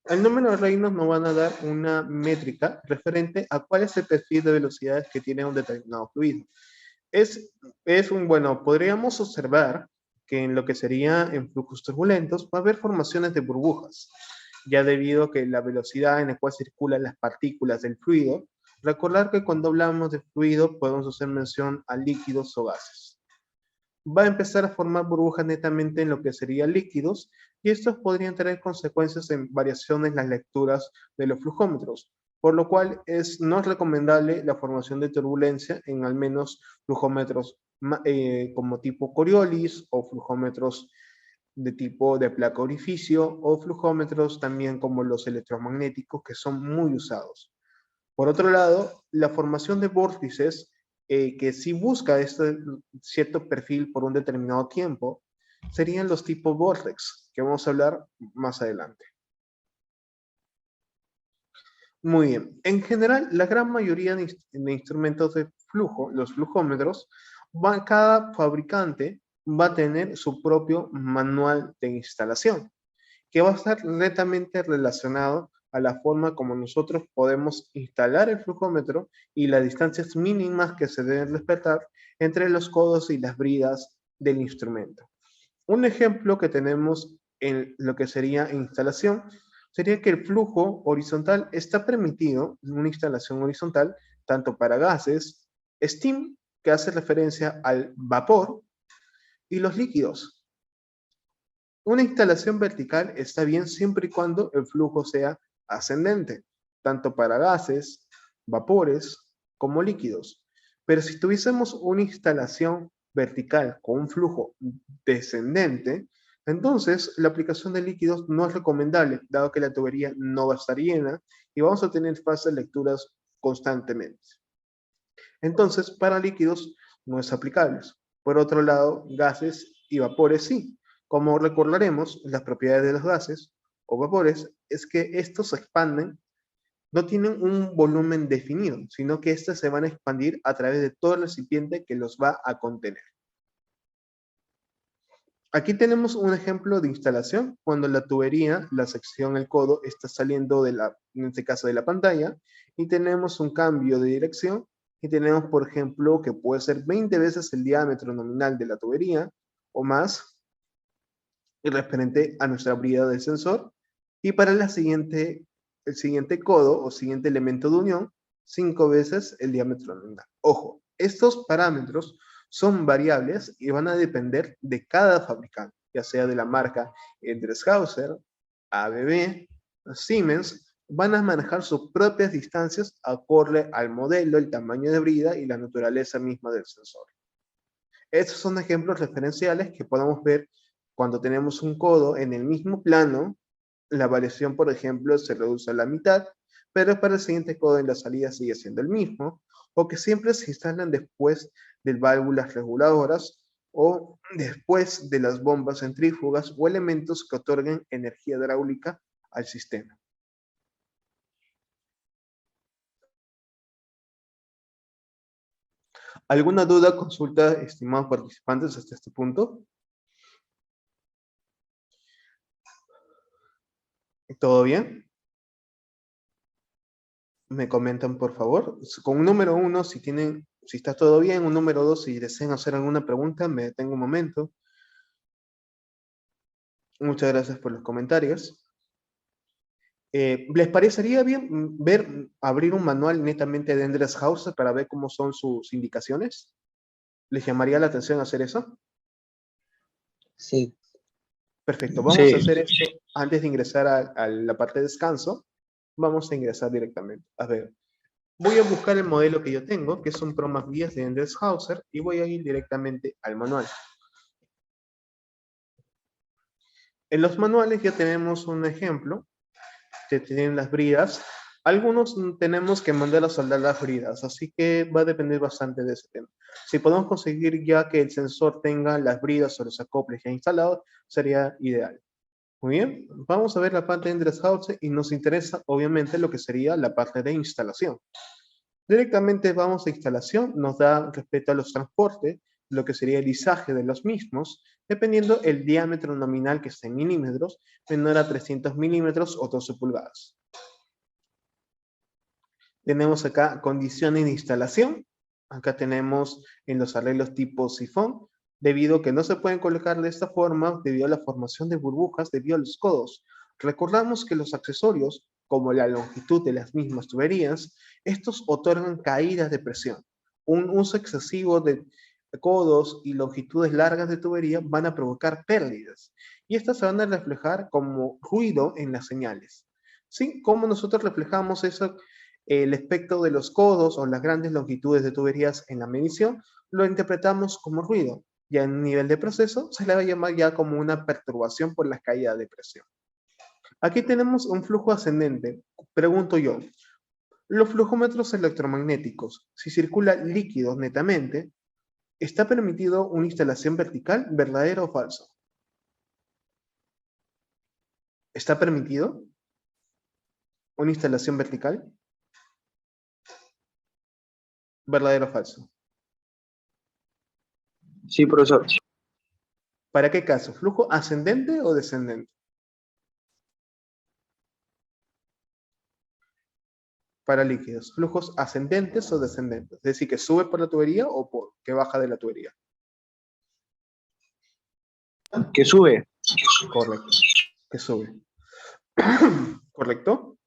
El número de Reynolds nos van a dar una métrica referente a cuál es el perfil de velocidades que tiene un determinado fluido. Bueno, podríamos observar que en lo que sería en flujos turbulentos va a haber formaciones de burbujas, ya debido a que la velocidad en la cual circulan las partículas del fluido. Recordar que cuando hablamos de fluido podemos hacer mención a líquidos o gases. Va a empezar a formar burbujas netamente en lo que serían líquidos, y estos podrían tener consecuencias en variaciones en las lecturas de los flujómetros, por lo cual no es recomendable la formación de turbulencia en al menos flujómetros como tipo Coriolis o flujómetros de tipo de placa orificio o flujómetros también como los electromagnéticos, que son muy usados. Por otro lado, la formación de vórtices que sí busca este cierto perfil por un determinado tiempo serían los tipos vortex, que vamos a hablar más adelante. Muy bien. En general, la gran mayoría de instrumentos de flujo, los flujómetros, cada fabricante va a tener su propio manual de instalación, que va a estar netamente relacionado a la forma como nosotros podemos instalar el flujómetro y las distancias mínimas que se deben respetar entre los codos y las bridas del instrumento. Un ejemplo que tenemos en lo que sería instalación sería que el flujo horizontal está permitido en una instalación horizontal tanto para gases, steam, que hace referencia al vapor, y los líquidos. Una instalación vertical está bien siempre y cuando el flujo sea ascendente, tanto para gases, vapores, como líquidos. Pero si tuviésemos una instalación vertical con un flujo descendente, entonces la aplicación de líquidos no es recomendable, dado que la tubería no va a estar llena y vamos a tener fases de lecturas constantemente. Entonces, para líquidos no es aplicable. Por otro lado, gases y vapores sí. Como recordaremos, las propiedades de los gases o vapores es que estos se expanden, no tienen un volumen definido, sino que estos se van a expandir a través de todo el recipiente que los va a contener. Aquí tenemos un ejemplo de instalación cuando la tubería, la sección, el codo, está saliendo en este caso de la pantalla, y tenemos un cambio de dirección, y tenemos, por ejemplo, que puede ser 20 veces el diámetro nominal de la tubería o más, y referente a nuestra brida del sensor, y para el siguiente codo o siguiente elemento de unión, 5 veces el diámetro nominal. Ojo, estos parámetros son variables y van a depender de cada fabricante, ya sea de la marca Dresshauser, ABB, Siemens, van a manejar sus propias distancias acorde al modelo, el tamaño de brida y la naturaleza misma del sensor. Estos son ejemplos referenciales que podemos ver cuando tenemos un codo en el mismo plano. La variación, por ejemplo, se reduce a la mitad, pero para el siguiente codo en la salida sigue siendo el mismo, o que siempre se instalan después de válvulas reguladoras o después de las bombas centrífugas o elementos que otorguen energía hidráulica al sistema. ¿Alguna duda, consulta, estimados participantes, hasta este punto? ¿Todo bien? Me comentan, por favor. Con un número 1, si está todo bien. Un número 2, si desean hacer alguna pregunta, me detengo un momento. Muchas gracias por los comentarios. ¿Les parecería bien abrir un manual netamente de Endress-Hauser para ver cómo son sus indicaciones? ¿Les llamaría la atención hacer eso? Sí. Perfecto, vamos a Sí, hacer esto antes de ingresar a la parte de descanso. Vamos a ingresar directamente. A ver, voy a buscar el modelo que yo tengo, que es un Promax 10 de Endress-Hauser, y voy a ir directamente al manual. En los manuales ya tenemos un ejemplo que tienen las bridas. Algunos tenemos que mandar a soldar las bridas, así que va a depender bastante de ese tema. Si podemos conseguir ya que el sensor tenga las bridas o los acoples ya instalados, sería ideal. Muy bien, vamos a ver la parte de Endress-Hauser y nos interesa obviamente lo que sería la parte de instalación. Directamente vamos a instalación, nos da respecto a los transportes, lo que sería el izaje de los mismos, dependiendo el diámetro nominal que esté en milímetros, menor a 300 milímetros o 12 pulgadas. Tenemos acá condiciones de instalación. Acá tenemos en los arreglos tipo sifón, debido a que no se pueden colocar de esta forma, debido a la formación de burbujas, debido a los codos. Recordamos que los accesorios, como la longitud de las mismas tuberías, estos otorgan caídas de presión. Un uso excesivo de codos y longitudes largas de tubería van a provocar pérdidas. Y estas se van a reflejar como ruido en las señales. ¿Sí? ¿Cómo nosotros reflejamos eso? El espectro de los codos o las grandes longitudes de tuberías en la medición lo interpretamos como ruido. Ya en nivel de proceso se le va a llamar ya como una perturbación por la caída de presión. Aquí tenemos un flujo ascendente. Pregunto yo, los flujómetros electromagnéticos, si circula líquidos netamente, ¿está permitido una instalación vertical, verdadero o falso? ¿Está permitido una instalación vertical? ¿Verdadero o falso? sí, profesor. ¿Para qué caso? ¿Flujo ascendente o descendente? Para líquidos, flujos ascendentes o descendentes, es decir, que sube por la tubería o que baja de la tubería. Que sube. Correcto, que sube. ¿Correcto?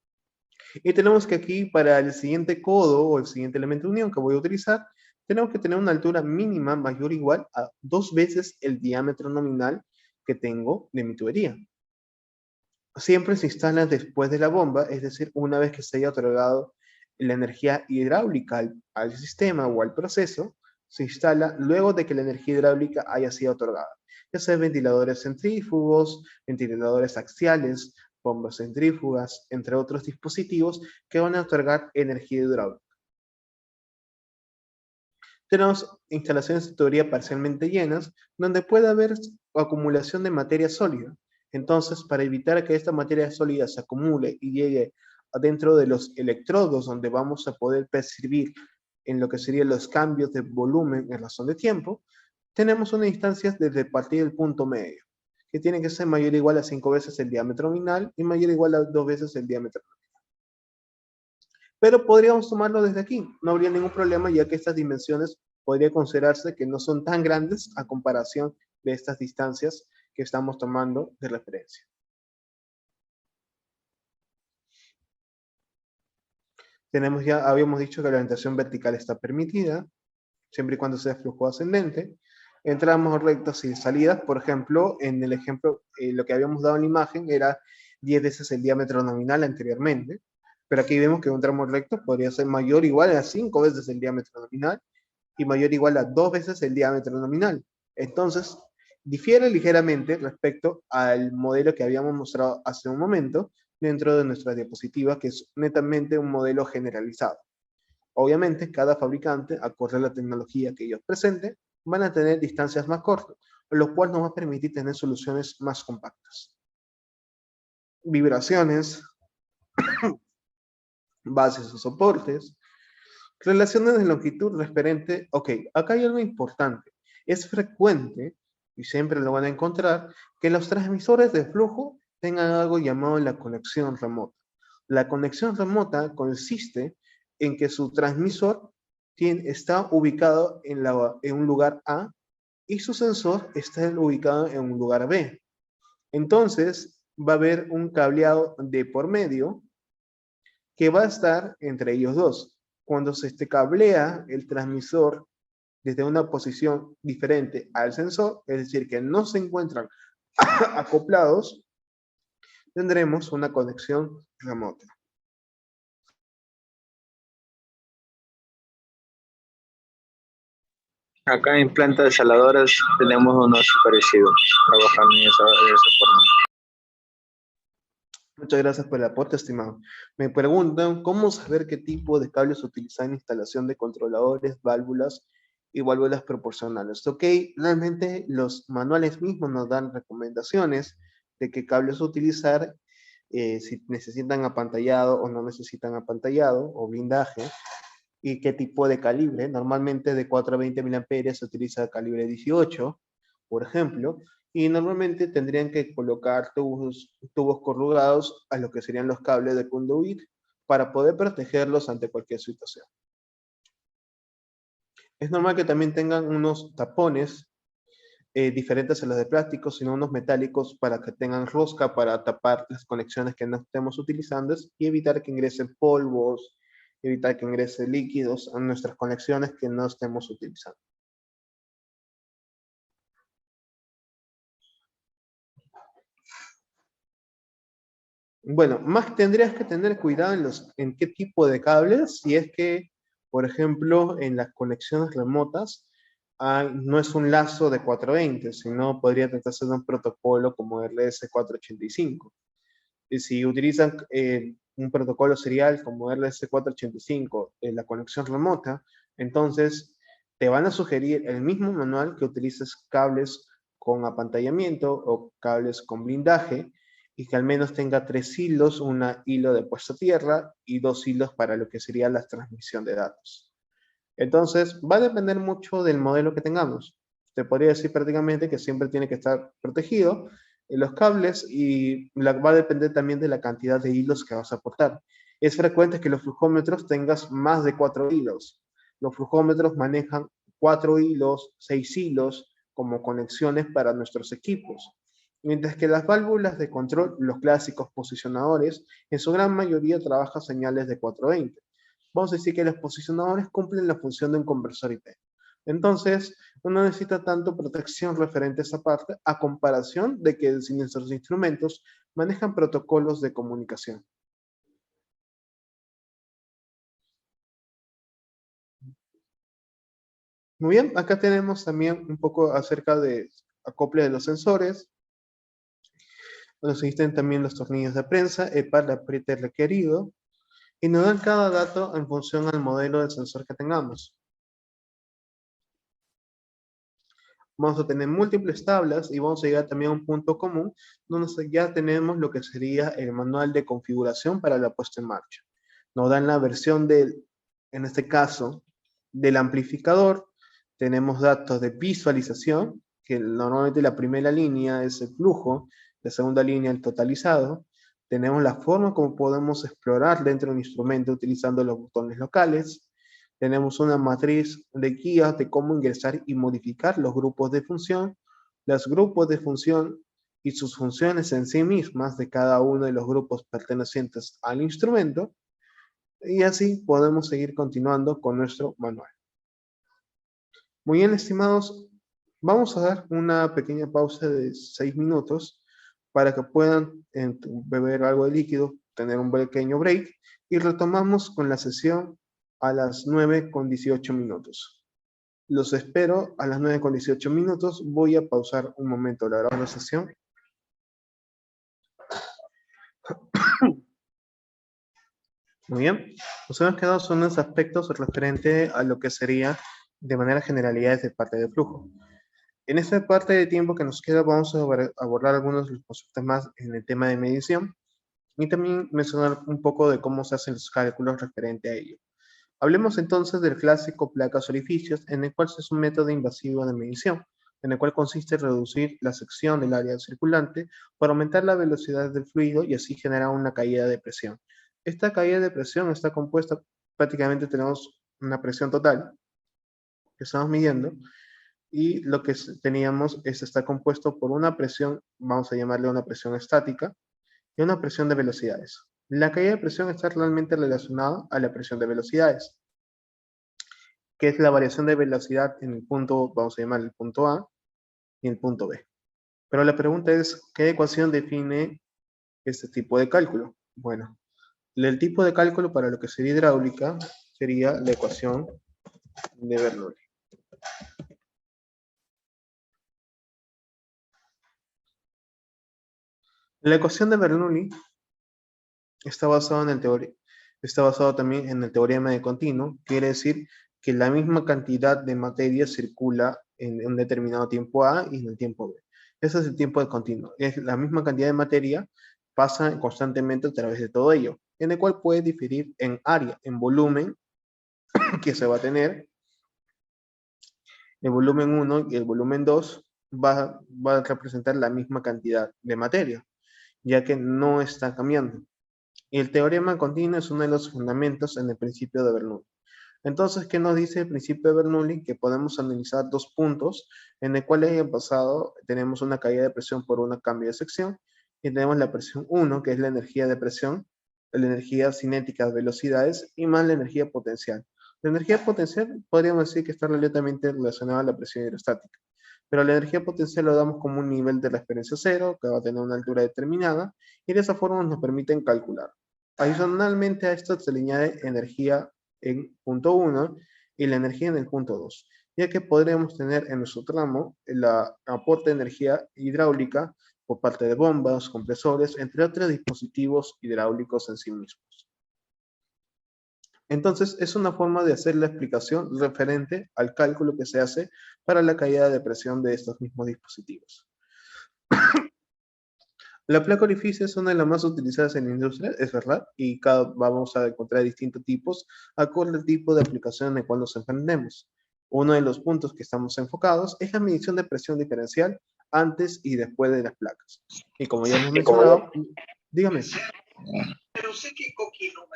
Y tenemos que aquí para el siguiente codo o el siguiente elemento de unión que voy a utilizar, tenemos que tener una altura mínima mayor o igual a 2 veces el diámetro nominal que tengo de mi tubería. Siempre se instala después de la bomba, es decir, una vez que se haya otorgado la energía hidráulica al sistema o al proceso, se instala luego de que la energía hidráulica haya sido otorgada. Ya sea ventiladores centrífugos, ventiladores axiales, bombas centrífugas, entre otros dispositivos que van a otorgar energía hidráulica. Tenemos instalaciones de tubería parcialmente llenas, donde puede haber acumulación de materia sólida. Entonces, para evitar que esta materia sólida se acumule y llegue adentro de los electrodos, donde vamos a poder percibir en lo que serían los cambios de volumen en razón de tiempo, tenemos una instancia desde partir del punto medio, que tiene que ser mayor o igual a 5 veces el diámetro nominal y mayor o igual a 2 veces el diámetro nominal. Pero podríamos tomarlo desde aquí, no habría ningún problema, ya que estas dimensiones podría considerarse que no son tan grandes a comparación de estas distancias que estamos tomando de referencia. Habíamos dicho que la orientación vertical está permitida, siempre y cuando sea flujo ascendente. Entramos rectas y salidas, por ejemplo, en el ejemplo, lo que habíamos dado en la imagen era 10 veces el diámetro nominal anteriormente, pero aquí vemos que un tramo recto podría ser mayor o igual a 5 veces el diámetro nominal y mayor o igual a 2 veces el diámetro nominal. Entonces, difiere ligeramente respecto al modelo que habíamos mostrado hace un momento dentro de nuestra diapositiva, que es netamente un modelo generalizado. Obviamente, cada fabricante, acorde a la tecnología que ellos presenten, van a tener distancias más cortas, lo cual nos va a permitir tener soluciones más compactas. Vibraciones, bases o soportes, relaciones de longitud referente. Ok, acá hay algo importante. Es frecuente, y siempre lo van a encontrar, que los transmisores de flujo tengan algo llamado la conexión remota. La conexión remota consiste en que su transmisor está ubicado en un lugar A y su sensor está ubicado en un lugar B. Entonces, va a haber un cableado de por medio que va a estar entre ellos dos. Cuando se cablea el transmisor desde una posición diferente al sensor, es decir, que no se encuentran acoplados, tendremos una conexión remota. Acá en plantas desaladoras tenemos uno así parecido, trabajando de esa forma. Muchas gracias por el aporte, estimado. Me preguntan cómo saber qué tipo de cables utilizar en instalación de controladores, válvulas y válvulas proporcionales. Ok, realmente los manuales mismos nos dan recomendaciones de qué cables utilizar, si necesitan apantallado o no necesitan apantallado o blindaje, y qué tipo de calibre. Normalmente de 4 a 20 mA se utiliza calibre 18, por ejemplo, y normalmente tendrían que colocar tubos corrugados a lo que serían los cables de conduit para poder protegerlos ante cualquier situación. Es normal que también tengan unos tapones diferentes a los de plástico, sino unos metálicos para que tengan rosca para tapar las conexiones que no estemos utilizando y evitar que ingresen polvos, evitar que ingresen líquidos a nuestras conexiones que no estemos utilizando. Bueno, más tendrías que tener cuidado en qué tipo de cables, si es que, por ejemplo, en las conexiones remotas, no es un lazo de 420, sino podría tratarse de un protocolo como RS485. Y si utilizan un protocolo serial como RS485 en la conexión remota, entonces te van a sugerir el mismo manual que utilices cables con apantallamiento o cables con blindaje, y que al menos tenga 3 hilos, un hilo de puesta a tierra y 2 hilos para lo que sería la transmisión de datos. Entonces, va a depender mucho del modelo que tengamos. Te podría decir prácticamente que siempre tiene que estar protegido en los cables, y va a depender también de la cantidad de hilos que vas a aportar. Es frecuente que los flujómetros tengas más de 4 hilos. Los flujómetros manejan 4 hilos, 6 hilos como conexiones para nuestros equipos. Mientras que las válvulas de control, los clásicos posicionadores, en su gran mayoría trabajan señales de 420. Vamos a decir que los posicionadores cumplen la función de un conversor IP. Entonces, no necesita tanto protección referente a esa parte, a comparación de que si nuestros instrumentos manejan protocolos de comunicación. Muy bien, acá tenemos también un poco acerca de acople de los sensores. Nos existen también los tornillos de prensa, para el apriete requerido, y nos dan cada dato en función al modelo de sensor que tengamos. Vamos a tener múltiples tablas y vamos a llegar también a un punto común donde ya tenemos lo que sería el manual de configuración para la puesta en marcha. Nos dan la versión en este caso, del amplificador. Tenemos datos de visualización, que normalmente la primera línea es el flujo, la segunda línea el totalizado. Tenemos la forma como podemos explorar dentro de un instrumento utilizando los botones locales. Tenemos una matriz de guías de cómo ingresar y modificar los grupos de función, los grupos de función y sus funciones en sí mismas de cada uno de los grupos pertenecientes al instrumento, y así podemos seguir continuando con nuestro manual. Muy bien, estimados, vamos a dar una pequeña pausa de 6 minutos para que puedan beber algo de líquido, tener un pequeño break, y retomamos con la sesión a las 9:18. Los espero a las 9:18. Voy a pausar un momento la grabación. Muy bien, nos hemos quedado son unos aspectos referentes a lo que sería de manera generalidades de parte de flujo. En esta parte de tiempo que nos queda vamos a abordar algunos de los conceptos más en el tema de medición y también mencionar un poco de cómo se hacen los cálculos referente a ello. Hablemos entonces del clásico placas-orificios, en el cual es un método invasivo de medición, en el cual consiste en reducir la sección del área circulante para aumentar la velocidad del fluido y así generar una caída de presión. Esta caída de presión está compuesta, prácticamente tenemos una presión total que estamos midiendo, y lo que teníamos está compuesto por una presión, vamos a llamarle una presión estática, y una presión de velocidades. La caída de presión está realmente relacionada a la presión de velocidades, que es la variación de velocidad en el punto, vamos a llamar el punto A y el punto B. Pero la pregunta es, ¿qué ecuación define este tipo de cálculo? Bueno, el tipo de cálculo para lo que sería hidráulica sería la ecuación de Bernoulli. La ecuación de Bernoulli está basada está basado también en el teorema de continuo, quiere decir que la misma cantidad de materia circula en un determinado tiempo A y en el tiempo B. Ese es el tiempo de continuo. Es la misma cantidad de materia pasa constantemente a través de todo ello, en el cual puede diferir en área, en volumen que se va a tener. El volumen 1 y el volumen 2 va a representar la misma cantidad de materia, ya que no está cambiando. Y el teorema continuo es uno de los fundamentos en el principio de Bernoulli. Entonces, ¿qué nos dice el principio de Bernoulli? Que podemos analizar dos puntos en el cual en el pasado tenemos una caída de presión por un cambio de sección y tenemos la presión 1, que es la energía de presión, la energía cinética de velocidades y más la energía potencial. La energía potencial podríamos decir que está relativamente relacionada a la presión hidrostática, pero la energía potencial lo damos como un nivel de referencia cero, que va a tener una altura determinada, y de esa forma nos permiten calcular. Adicionalmente a esto se le añade energía en punto 1 y la energía en el punto 2, ya que podremos tener en nuestro tramo el aporte de energía hidráulica por parte de bombas, compresores, entre otros dispositivos hidráulicos en sí mismos. Entonces, es una forma de hacer la explicación referente al cálculo que se hace para la caída de presión de estos mismos dispositivos. La placa orificio es una de las más utilizadas en la industria, es verdad, y vamos a encontrar distintos tipos acorde al tipo de aplicación en el cual nos emprendemos. Uno de los puntos que estamos enfocados es la medición de presión diferencial antes y después de las placas. Y como ya hemos mencionado, dígame.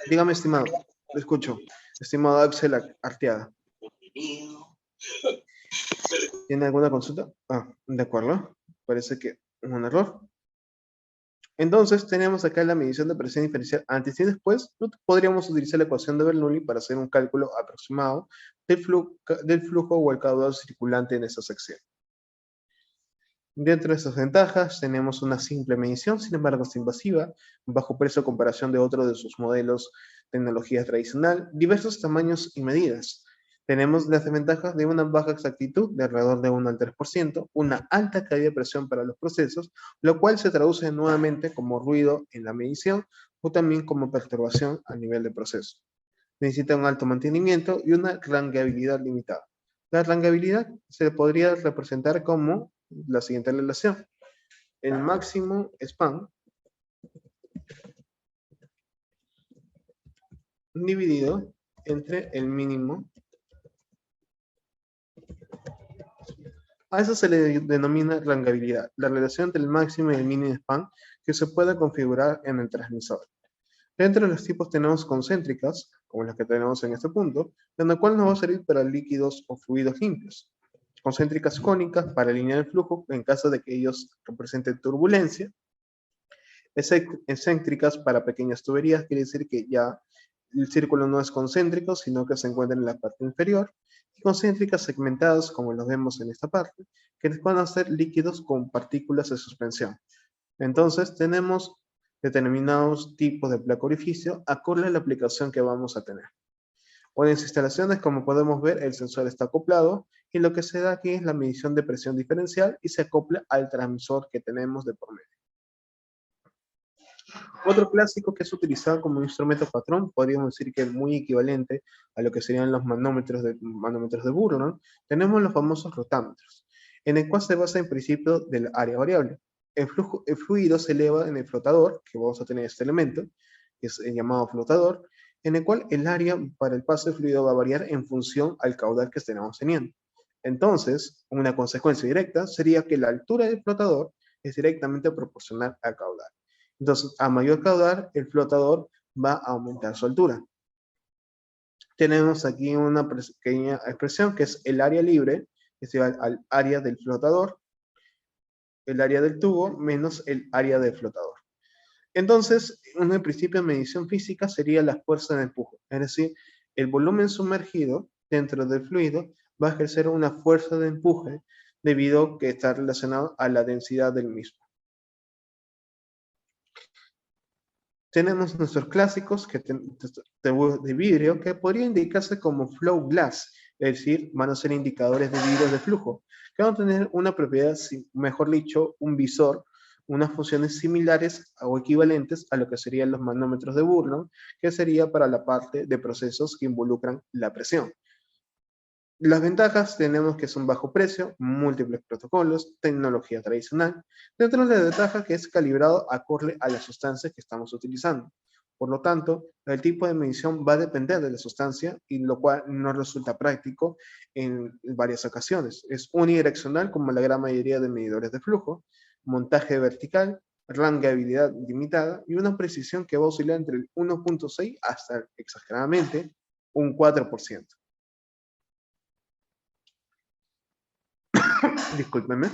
Dígame, estimado. Lo escucho. Estimado Axel Arteaga. ¿Tiene alguna consulta? Ah, de acuerdo. Parece que es un error. Entonces, tenemos acá la medición de presión diferencial antes y después. Podríamos utilizar la ecuación de Bernoulli para hacer un cálculo aproximado del flujo o el caudal circulante en esa sección. Dentro de estas ventajas, tenemos una simple medición, sin embargo es invasiva, bajo precio a comparación de otros de sus modelos tecnología tradicional, diversos tamaños y medidas. Tenemos las desventajas de una baja exactitud de alrededor de 1 al 3%, una alta caída de presión para los procesos, lo cual se traduce nuevamente como ruido en la medición o también como perturbación a nivel de proceso. Necesita un alto mantenimiento y una rangeabilidad limitada. La rangeabilidad se podría representar como la siguiente relación. El máximo span dividido entre el mínimo. A eso se le denomina rangeabilidad, la relación entre el máximo y el mínimo span que se puede configurar en el transmisor. Dentro de los tipos tenemos concéntricas, como las que tenemos en este punto, en la cual nos va a servir para líquidos o fluidos limpios. Concéntricas cónicas para alinear el flujo en caso de que ellos representen turbulencia. Excéntricas para pequeñas tuberías, quiere decir que ya el círculo no es concéntrico, sino que se encuentra en la parte inferior. Y concéntricas segmentadas, como los vemos en esta parte, que van a ser líquidos con partículas de suspensión. Entonces tenemos determinados tipos de placa orificio acorde a la aplicación que vamos a tener. O en las instalaciones, como podemos ver, el sensor está acoplado y lo que se da aquí es la medición de presión diferencial y se acopla al transmisor que tenemos de por medio. Otro clásico que es utilizado como instrumento patrón, podríamos decir que es muy equivalente a lo que serían los manómetros de Burr, ¿no? Tenemos los famosos rotámetros, en el cual se basa en principio del área variable. El fluido se eleva en el flotador, que vamos a tener este elemento, que es el llamado flotador, en el cual el área para el paso del fluido va a variar en función al caudal que estemos teniendo. Entonces, una consecuencia directa sería que la altura del flotador es directamente proporcional al caudal. Entonces, a mayor caudal, el flotador va a aumentar su altura. Tenemos aquí una pequeña expresión que es el área libre es igual al área del flotador, el área del tubo, menos el área del flotador. Entonces, un principio de medición física sería la fuerza de empuje, es decir, el volumen sumergido dentro del fluido va a ejercer una fuerza de empuje debido a que está relacionado a la densidad del mismo. Tenemos nuestros clásicos de vidrio que podría indicarse como flow glass, es decir, van a ser indicadores de vidrio de flujo, que van a tener una propiedad, mejor dicho, un visor, unas funciones similares o equivalentes a lo que serían los manómetros de Bourlon, que sería para la parte de procesos que involucran la presión. Las ventajas tenemos que son bajo precio, múltiples protocolos, tecnología tradicional. Dentro de la ventaja que es calibrado acorde a las sustancias que estamos utilizando. Por lo tanto, el tipo de medición va a depender de la sustancia y lo cual no resulta práctico en varias ocasiones. Es unidireccional como la gran mayoría de medidores de flujo, montaje vertical, rangabilidad limitada y una precisión que va a oscilar entre el 1.6 hasta exageradamente un 4%. Discúlpenme.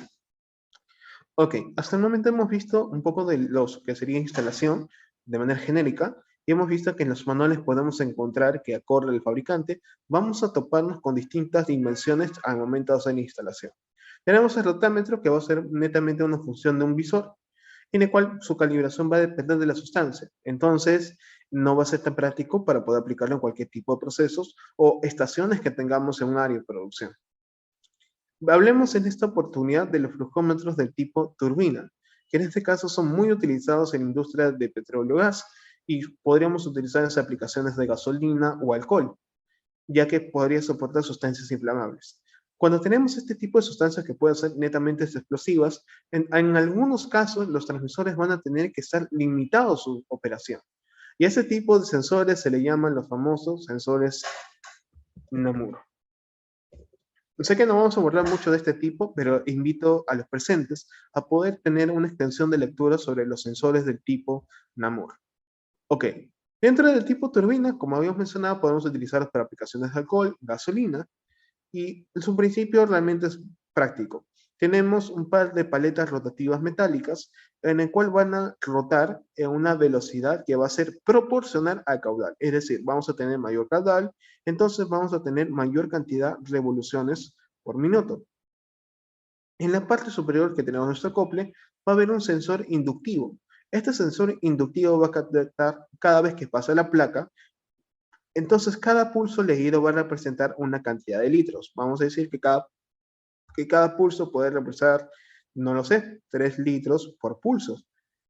Ok, hasta el momento hemos visto un poco de los que sería instalación de manera genérica y hemos visto que en los manuales podemos encontrar que acorde al fabricante vamos a toparnos con distintas dimensiones al momento de hacer la instalación. Tenemos el rotámetro que va a ser netamente una función de un visor en el cual su calibración va a depender de la sustancia. Entonces, no va a ser tan práctico para poder aplicarlo en cualquier tipo de procesos o estaciones que tengamos en un área de producción. Hablemos en esta oportunidad de los flujómetros del tipo turbina, que en este caso son muy utilizados en la industria de petróleo y gas y podríamos utilizar en aplicaciones de gasolina o alcohol, ya que podría soportar sustancias inflamables. Cuando tenemos este tipo de sustancias que pueden ser netamente explosivas, en algunos casos los transmisores van a tener que estar limitados su operación. Y a ese tipo de sensores se le llaman los famosos sensores NAMUR. Sé que no vamos a abordar mucho de este tipo, pero invito a los presentes a poder tener una extensión de lectura sobre los sensores del tipo NAMUR. Ok, dentro del tipo turbina, como habíamos mencionado, podemos utilizarlos para aplicaciones de alcohol, gasolina, y su principio realmente es práctico. Tenemos un par de paletas rotativas metálicas en el cual van a rotar en una velocidad que va a ser proporcional al caudal. Es decir, vamos a tener mayor caudal, entonces vamos a tener mayor cantidad de revoluciones por minuto. En la parte superior que tenemos nuestro acople, va a haber un sensor inductivo. Este sensor inductivo va a captar cada vez que pasa la placa. Entonces, cada pulso leído va a representar una cantidad de litros. Vamos a decir que cada pulso puede representar, no lo sé, 3 litros por pulso.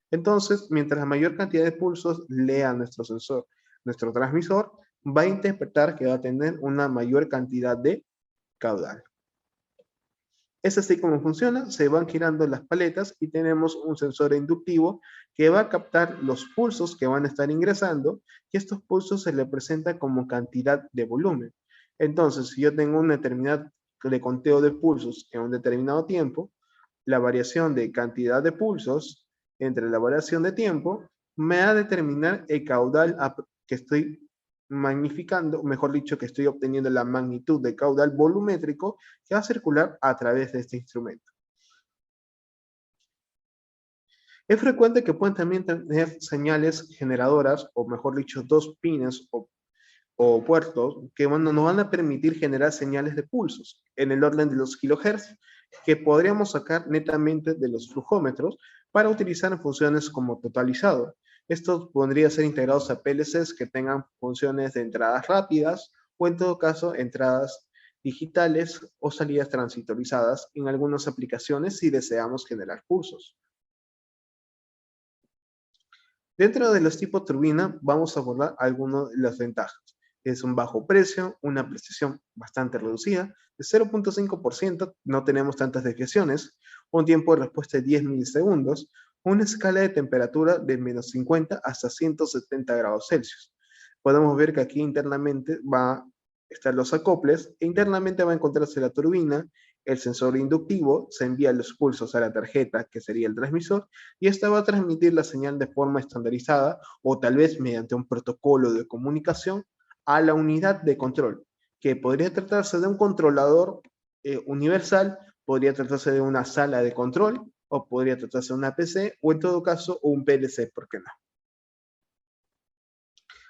Entonces, mientras la mayor cantidad de pulsos lea nuestro sensor, nuestro transmisor va a interpretar que va a tener una mayor cantidad de caudal. Es así como funciona, se van girando las paletas y tenemos un sensor inductivo que va a captar los pulsos que van a estar ingresando y estos pulsos se le presentan como cantidad de volumen. Entonces, si yo tengo una determinada de conteo de pulsos en un determinado tiempo, la variación de cantidad de pulsos entre la variación de tiempo me va a determinar el caudal que estoy magnificando, mejor dicho, que estoy obteniendo la magnitud de caudal volumétrico que va a circular a través de este instrumento. Es frecuente que puedan también tener señales generadoras, o mejor dicho, dos pines o puertos que nos van a permitir generar señales de pulsos en el orden de los kilohertz que podríamos sacar netamente de los flujómetros para utilizar en funciones como totalizador. Estos podrían ser integrados a PLCs que tengan funciones de entradas rápidas o en todo caso entradas digitales o salidas transitorizadas en algunas aplicaciones si deseamos generar pulsos. Dentro de los tipos turbina vamos a abordar algunas de las ventajas. Es un bajo precio, una precisión bastante reducida, de 0.5%, no tenemos tantas desviaciones, un tiempo de respuesta de 10 milisegundos, una escala de temperatura de menos 50 hasta 170 grados Celsius. Podemos ver que aquí internamente va a estar los acoples, e internamente va a encontrarse la turbina, el sensor inductivo, se envía los pulsos a la tarjeta, que sería el transmisor, y esta va a transmitir la señal de forma estandarizada, o tal vez mediante un protocolo de comunicación, a la unidad de control, que podría tratarse de un controlador universal, podría tratarse de una sala de control, o podría tratarse de una PC, o en todo caso, un PLC, ¿por qué no?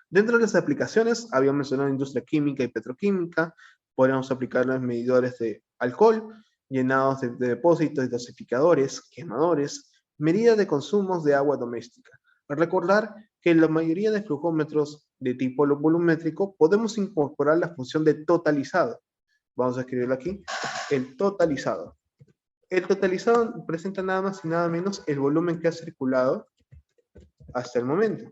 Dentro de las aplicaciones, habíamos mencionado industria química y petroquímica, podríamos aplicar los medidores de alcohol, llenados de depósitos, dosificadores, quemadores, medidas de consumos de agua doméstica. Recordar que en la mayoría de flujómetros de tipo volumétrico podemos incorporar la función de totalizado. Vamos a escribirlo aquí, el totalizado. El totalizado presenta nada más y nada menos el volumen que ha circulado hasta el momento.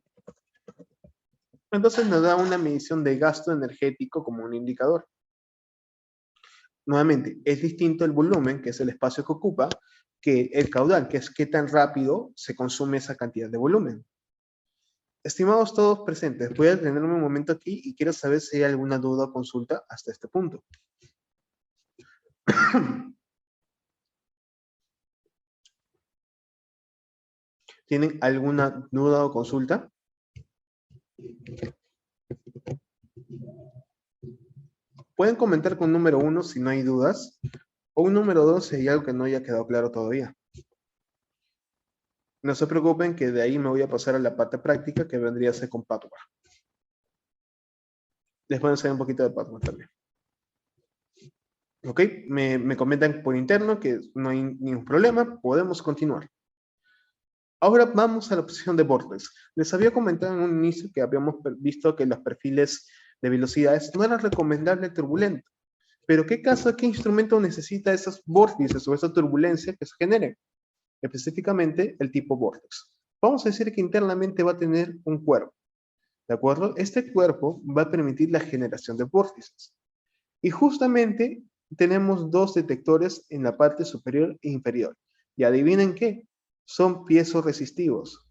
Entonces nos da una medición de gasto energético como un indicador. Nuevamente, es distinto el volumen, que es el espacio que ocupa, que el caudal, que es qué tan rápido se consume esa cantidad de volumen. Estimados todos presentes, voy a detenerme un momento aquí y quiero saber si hay alguna duda o consulta hasta este punto. ¿Tienen alguna duda o consulta? Pueden comentar con número 1 si no hay dudas, o un número 2 si hay algo que no haya quedado claro todavía. No se preocupen que de ahí me voy a pasar a la parte práctica que vendría a ser con Padware. Les voy a enseñar un poquito de Padware también. Ok, me comentan por interno que no hay ningún problema, podemos continuar. Ahora vamos a la opción de bordes. Les había comentado en un inicio que habíamos visto que los perfiles de velocidades no eran recomendables turbulentos. Pero ¿qué caso, qué instrumento necesita esos vórtices o esa turbulencia que se generen? Específicamente el tipo vortex. Vamos a decir que internamente va a tener un cuerpo. ¿De acuerdo? Este cuerpo va a permitir la generación de vórtices. Y justamente tenemos dos detectores en la parte superior e inferior. Y adivinen qué, son piezoresistivos.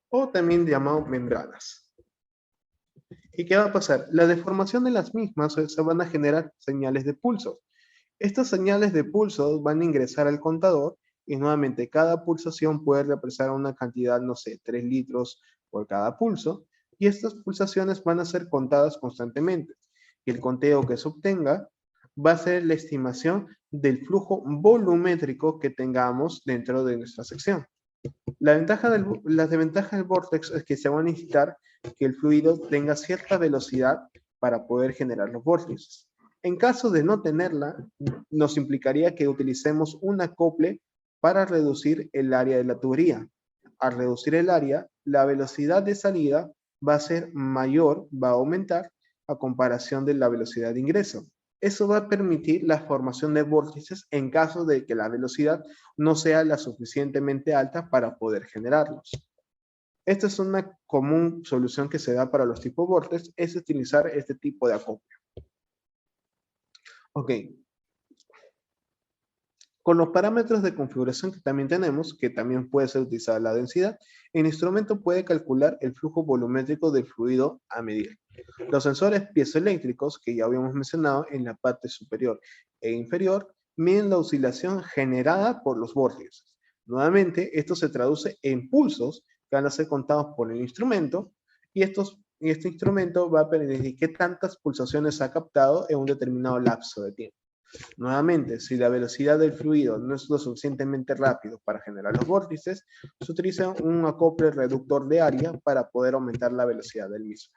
O también llamado membranas. ¿Y qué va a pasar? La deformación de las mismas se van a generar señales de pulso. Estas señales de pulso van a ingresar al contador y nuevamente cada pulsación puede representar una cantidad, no sé, 3 litros por cada pulso. Y estas pulsaciones van a ser contadas constantemente. Y el conteo que se obtenga va a ser la estimación del flujo volumétrico que tengamos dentro de nuestra sección. La desventaja del vortex es que se va a necesitar que el fluido tenga cierta velocidad para poder generar los vórtices. En caso de no tenerla, nos implicaría que utilicemos un acople para reducir el área de la tubería. Al reducir el área, la velocidad de salida va a ser mayor, va a aumentar a comparación de la velocidad de ingreso. Eso va a permitir la formación de vórtices en caso de que la velocidad no sea la suficientemente alta para poder generarlos. Esta es una común solución que se da para los tipos vórtices, es utilizar este tipo de acople. Ok. Con los parámetros de configuración que también tenemos, que también puede ser utilizada la densidad, el instrumento puede calcular el flujo volumétrico del fluido a medir. Los sensores piezoeléctricos, que ya habíamos mencionado en la parte superior e inferior, miden la oscilación generada por los vórtices. Nuevamente, esto se traduce en pulsos que van a ser contados por el instrumento, y este instrumento va a predecir qué tantas pulsaciones ha captado en un determinado lapso de tiempo. Nuevamente, si la velocidad del fluido no es lo suficientemente rápido para generar los vórtices, se utiliza un acople reductor de área para poder aumentar la velocidad del mismo.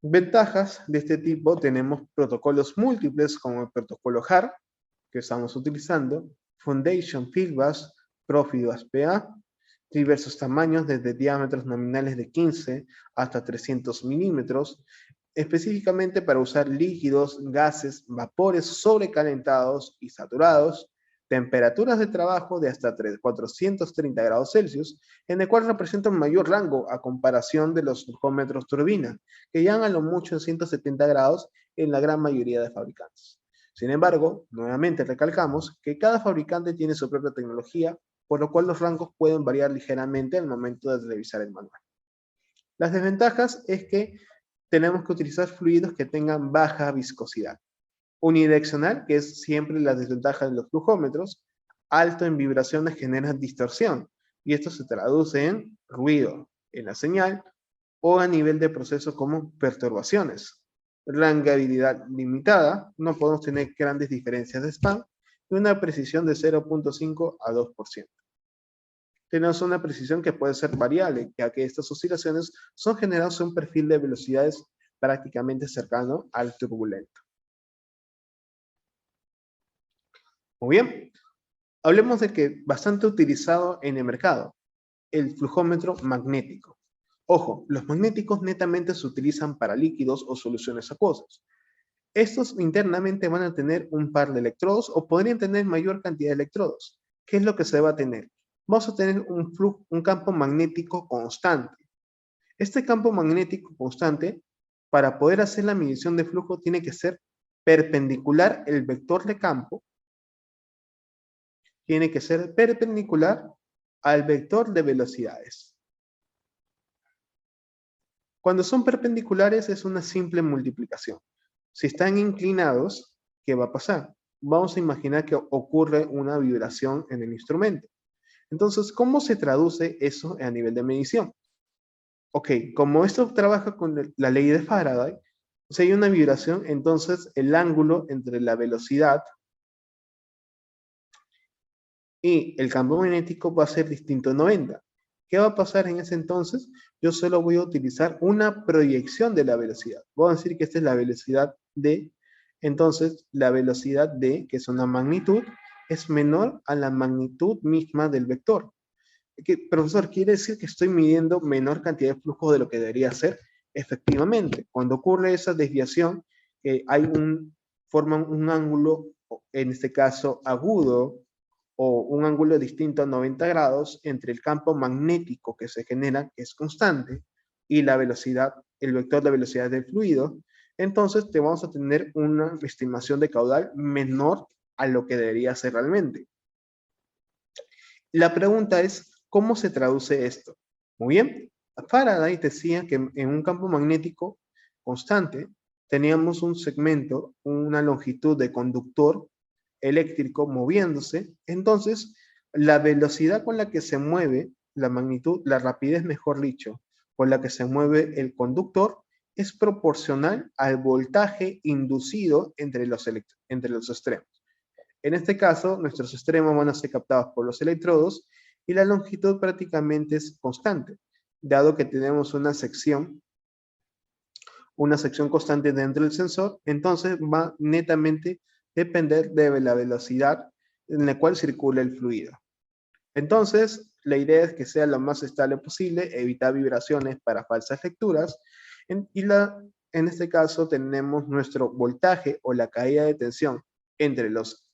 Ventajas de este tipo, tenemos protocolos múltiples como el protocolo HAR, que estamos utilizando, Foundation Fieldbus, Profibus PA, diversos tamaños desde diámetros nominales de 15 hasta 300 milímetros, específicamente para usar líquidos, gases, vapores sobrecalentados y saturados, temperaturas de trabajo de hasta 430 grados Celsius, en el cual representa un mayor rango a comparación de los flujómetros turbina, que llegan a lo mucho en 170 grados en la gran mayoría de fabricantes. Sin embargo, nuevamente recalcamos que cada fabricante tiene su propia tecnología, por lo cual los rangos pueden variar ligeramente al momento de revisar el manual. Las desventajas es que tenemos que utilizar fluidos que tengan baja viscosidad. Unidireccional, que es siempre la desventaja de los flujómetros, alto en vibraciones genera distorsión, y esto se traduce en ruido en la señal, o a nivel de proceso como perturbaciones. Rangabilidad limitada, no podemos tener grandes diferencias de span, y una precisión de 0.5 a 2%. Tenemos una precisión que puede ser variable, ya que estas oscilaciones son generadas en un perfil de velocidades prácticamente cercano al turbulento. Muy bien, hablemos de que bastante utilizado en el mercado, el flujómetro magnético. Ojo, los magnéticos netamente se utilizan para líquidos o soluciones acuosas. Estos internamente van a tener un par de electrodos o podrían tener mayor cantidad de electrodos. ¿Qué es lo que se va a tener? Vamos a tener un campo magnético constante. Este campo magnético constante, para poder hacer la medición de flujo, tiene que ser perpendicular el vector de campo, tiene que ser perpendicular al vector de velocidades. Cuando son perpendiculares es una simple multiplicación. Si están inclinados, ¿qué va a pasar? Vamos a imaginar que ocurre una vibración en el instrumento. Entonces, ¿cómo se traduce eso a nivel de medición? Ok, como esto trabaja con la ley de Faraday, si hay una vibración, entonces el ángulo entre la velocidad y el campo magnético va a ser distinto a 90. ¿Qué va a pasar en ese entonces? Yo solo voy a utilizar una proyección de la velocidad. Voy a decir que esta es la velocidad D. Entonces, la velocidad D, que es una magnitud, es menor a la magnitud misma del vector. Profesor, ¿quiere decir que estoy midiendo menor cantidad de flujo de lo que debería ser? Efectivamente, cuando ocurre esa desviación, forman un ángulo, en este caso agudo, o un ángulo distinto a 90 grados entre el campo magnético que se genera, que es constante, y la velocidad, el vector de velocidad del fluido. Entonces, te vamos a tener una estimación de caudal menor a lo que debería ser realmente. La pregunta es, ¿cómo se traduce esto? Muy bien, Faraday decía que en un campo magnético constante teníamos un segmento, una longitud de conductor eléctrico moviéndose, entonces la velocidad con la que se mueve, la magnitud, la rapidez mejor dicho, con la que se mueve el conductor es proporcional al voltaje inducido entre los extremos. En este caso, nuestros extremos van a ser captados por los electrodos y la longitud prácticamente es constante, dado que tenemos una sección constante dentro del sensor, entonces va netamente a depender de la velocidad en la cual circula el fluido. Entonces, la idea es que sea lo más estable posible, evitar vibraciones para falsas lecturas, en este caso tenemos nuestro voltaje o la caída de tensión entre los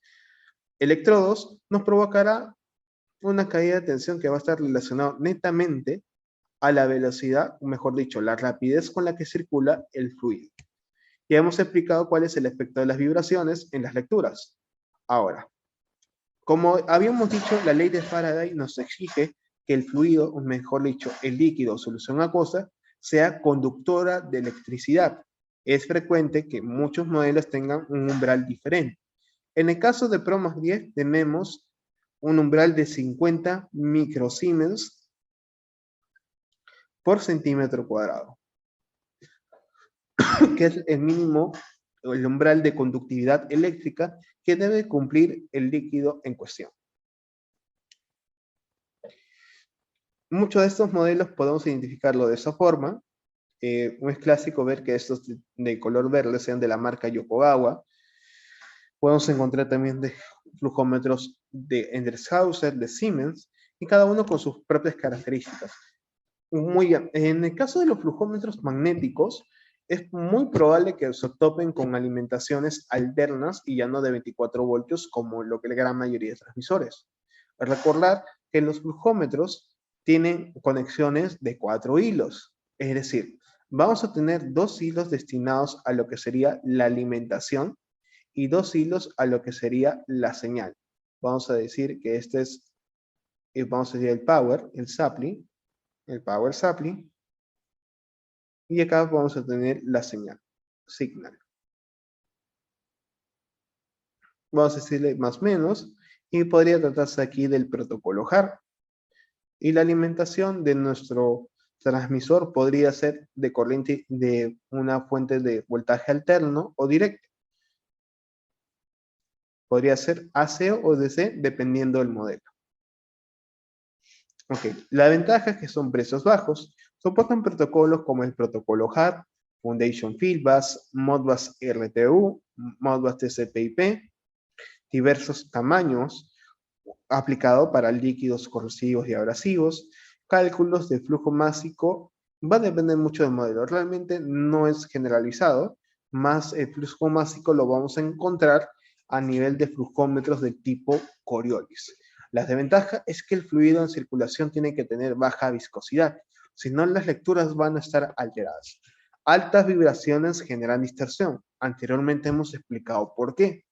electrodos, nos provocará una caída de tensión que va a estar relacionada netamente a la velocidad, o mejor dicho, la rapidez con la que circula el fluido. Ya hemos explicado cuál es el efecto de las vibraciones en las lecturas. Ahora, como habíamos dicho, la ley de Faraday nos exige que el fluido, o mejor dicho, el líquido o solución acuosa, sea conductora de electricidad. Es frecuente que muchos modelos tengan un umbral diferente. En el caso de Pro más 10 tenemos un umbral de 50 microsiemens por centímetro cuadrado, que es el mínimo, el umbral de conductividad eléctrica que debe cumplir el líquido en cuestión. Muchos de estos modelos podemos identificarlo de esa forma. Es clásico ver que estos de color verde sean de la marca Yokogawa. Podemos encontrar también de flujómetros de Endreshauser, de Siemens, y cada uno con sus propias características. Muy bien. En el caso de los flujómetros magnéticos, es muy probable que se topen con alimentaciones alternas y ya no de 24 voltios como lo que la gran mayoría de transmisores. Recordar que los flujómetros tienen conexiones de 4 hilos, es decir, vamos a tener 2 hilos destinados a lo que sería la alimentación y 2 hilos a lo que sería la señal. Vamos a decir que este es, vamos a decir el power supply, y acá vamos a tener la señal, signal. Vamos a decirle más o menos, y podría tratarse aquí del protocolo HART. Y la alimentación de nuestro transmisor podría ser de corriente de una fuente de voltaje alterno o directo. Podría ser AC o DC dependiendo del modelo. Ok, la ventaja es que son precios bajos. Soportan protocolos como el protocolo HART, Foundation Fieldbus, Modbus RTU, Modbus TCP/IP, diversos tamaños, aplicado para líquidos corrosivos y abrasivos, cálculos de flujo másico, va a depender mucho del modelo, realmente no es generalizado, más el flujo másico lo vamos a encontrar a nivel de flujómetros del tipo Coriolis. La desventaja es que el fluido en circulación tiene que tener baja viscosidad, si no las lecturas van a estar alteradas. Altas vibraciones generan distorsión. Anteriormente hemos explicado por qué.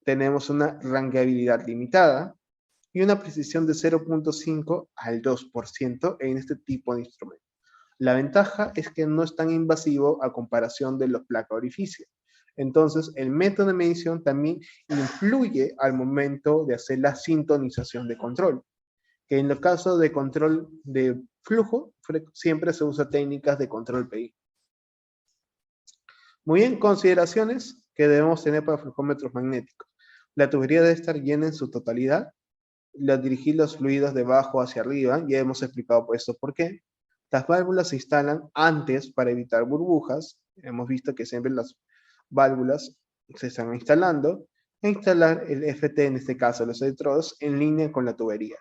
Tenemos una rangeabilidad limitada y una precisión de 0.5 al 2% en este tipo de instrumento. La ventaja es que no es tan invasivo a comparación de los placa orificio. Entonces, el método de medición también influye al momento de hacer la sintonización de control, que en los casos de control de flujo, siempre se usa técnicas de control PI. Muy bien, consideraciones que debemos tener para flujómetros magnéticos. La tubería debe estar llena en su totalidad. Dirigir los fluidos de abajo hacia arriba, ya hemos explicado por eso por qué. Las válvulas se instalan antes para evitar burbujas. Hemos visto que siempre las válvulas se están instalando. E instalar el FT, en este caso los electrodos, en línea con la tubería.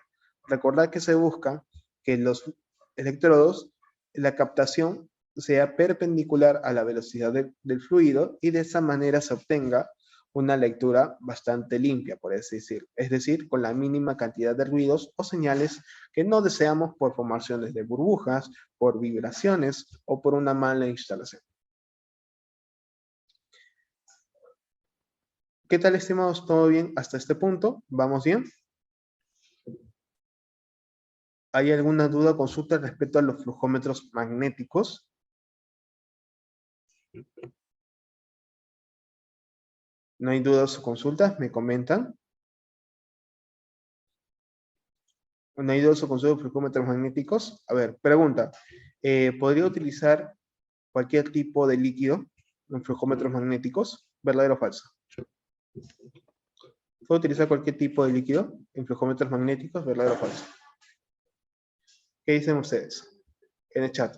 Recordad que se busca que los electrodos, la captación sea perpendicular a la velocidad del fluido y de esa manera se obtenga una lectura bastante limpia, por así decir. Es decir, con la mínima cantidad de ruidos o señales que no deseamos por formaciones de burbujas, por vibraciones o por una mala instalación. ¿Qué tal, estimados? ¿Todo bien hasta este punto? ¿Vamos bien? ¿Hay alguna duda o consulta respecto a los flujómetros magnéticos? ¿No hay dudas o consultas? ¿Me comentan? ¿No hay dudas o consultas de flujómetros magnéticos? A ver, pregunta. ¿Podría utilizar cualquier tipo de líquido en flujómetros magnéticos? ¿Verdadero o falso? ¿Puedo utilizar cualquier tipo de líquido en flujómetros magnéticos? ¿Verdadero o falso? ¿Qué dicen ustedes en el chat?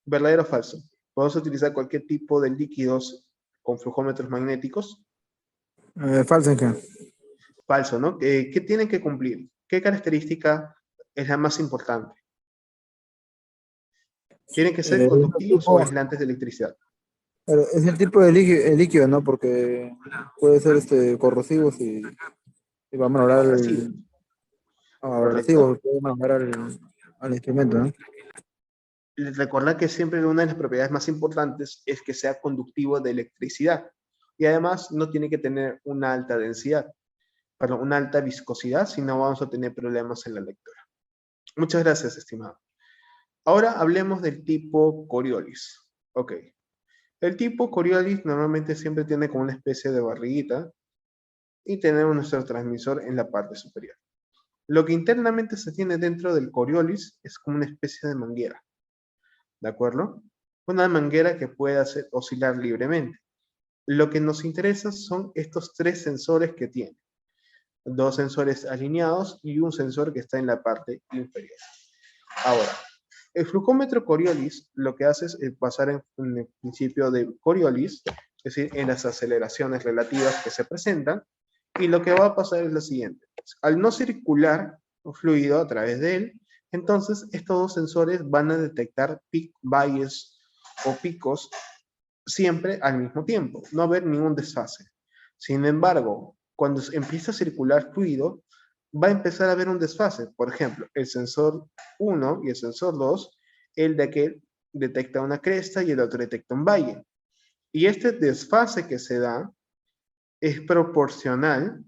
¿Verdadero o falso? ¿Podemos utilizar cualquier tipo de líquidos con flujómetros magnéticos? Falso, ¿en qué? Falso, ¿no? ¿Qué tienen que cumplir? ¿Qué característica es la más importante? ¿Tienen que ser conductivos o aislantes de electricidad? Pero es el tipo de líquido, ¿no? Porque puede ser corrosivo y va a mejorar Abrasivo, abrasivo, ¿correcto? puede mejorar al instrumento, ¿no? Les recuerda que siempre una de las propiedades más importantes es que sea conductivo de electricidad. Y además no tiene que tener una alta densidad, perdón, una alta viscosidad, si no vamos a tener problemas en la lectura. Muchas gracias, estimado. Ahora hablemos del tipo Coriolis. Ok. El tipo Coriolis normalmente siempre tiene como una especie de barriguita y tenemos nuestro transmisor en la parte superior. Lo que internamente se tiene dentro del Coriolis es como una especie de manguera. ¿De acuerdo? Una manguera que puede oscilar libremente. Lo que nos interesa son estos tres sensores que tiene. Dos sensores alineados y un sensor que está en la parte inferior. Ahora, el flujómetro Coriolis lo que hace es pasar en el principio de Coriolis, es decir, en las aceleraciones relativas que se presentan, y lo que va a pasar es lo siguiente. Al no circular un fluido a través de él, entonces estos dos sensores van a detectar valles o picos siempre al mismo tiempo, no haber ningún desfase. Sin embargo, cuando empieza a circular fluido, va a empezar a haber un desfase. Por ejemplo, el sensor 1 y el sensor 2, el de aquel detecta una cresta y el otro detecta un valle. Y este desfase que se da es proporcional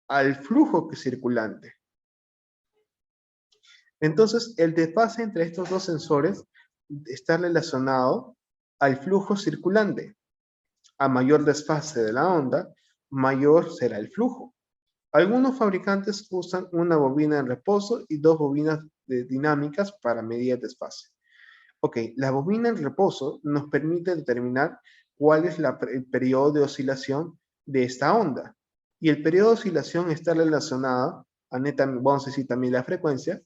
al flujo que es circulante. Entonces, el desfase entre estos dos sensores está relacionado al flujo circulante. A mayor desfase de la onda, mayor será el flujo. Algunos fabricantes usan una bobina en reposo y dos bobinas dinámicas para medir el desfase. Ok, la bobina en reposo nos permite determinar cuál es el periodo de oscilación de esta onda. Y el periodo de oscilación está relacionado, vamos a decir también la frecuencia,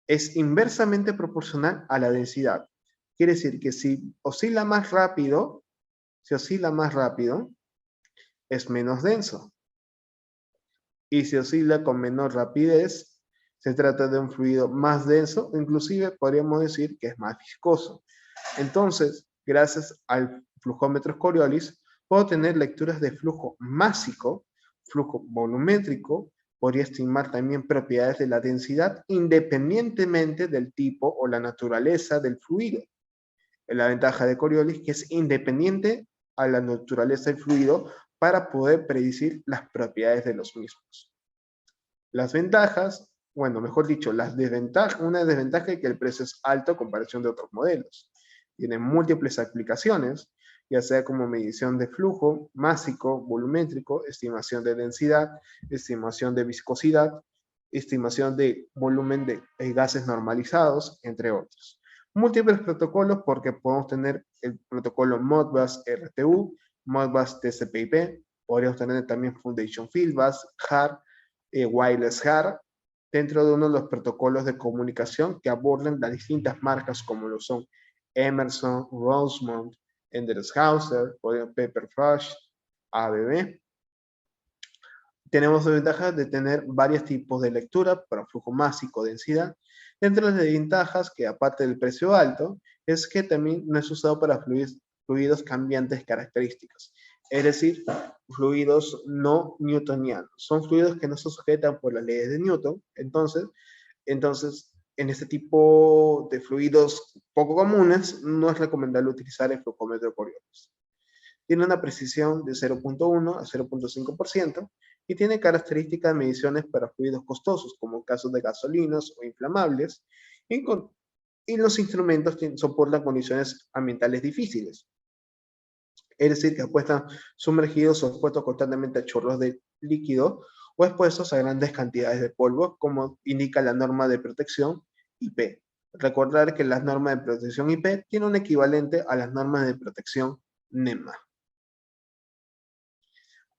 es inversamente proporcional a la densidad. Quiere decir que si oscila más rápido, es menos denso. Y si oscila con menor rapidez, se trata de un fluido más denso, inclusive podríamos decir que es más viscoso. Entonces, gracias al flujómetro Coriolis, puedo tener lecturas de flujo másico, flujo volumétrico, podría estimar también propiedades de la densidad independientemente del tipo o la naturaleza del fluido. La ventaja de Coriolis es que es independiente a la naturaleza del fluido para poder predecir las propiedades de los mismos. Las ventajas, bueno, mejor dicho, una desventaja es que el precio es alto a comparación de otros modelos. Tiene múltiples aplicaciones, ya sea como medición de flujo, másico, volumétrico, estimación de densidad, estimación de viscosidad, estimación de volumen de gases normalizados, entre otros. Múltiples protocolos porque podemos tener el protocolo Modbus RTU, Modbus TCP/IP, podríamos tener también Foundation Fieldbus, HAR, Wireless HAR, dentro de uno de los protocolos de comunicación que abordan las distintas marcas como lo son Emerson, Rosemont, Endreshauser, Pepperfrush, ABB. Tenemos la ventaja de tener varios tipos de lectura para flujo másico, densidad. Dentro de las ventajas, que aparte del precio alto, es que también no es usado para fluidos cambiantes características. Es decir, fluidos no newtonianos. Son fluidos que no se sujetan por las leyes de Newton. Entonces, en este tipo de fluidos poco comunes, no es recomendable utilizar el flujómetro Coriolis. Tiene una precisión de 0.1 a 0.5% y tiene características de mediciones para fluidos costosos, como casos de gasolinas o inflamables, y los instrumentos soportan condiciones ambientales difíciles. Es decir, que están sumergidos o expuestos constantemente a chorros de líquido o expuestos a grandes cantidades de polvo, como indica la norma de protección IP. Recordar que las normas de protección IP tienen un equivalente a las normas de protección NEMA.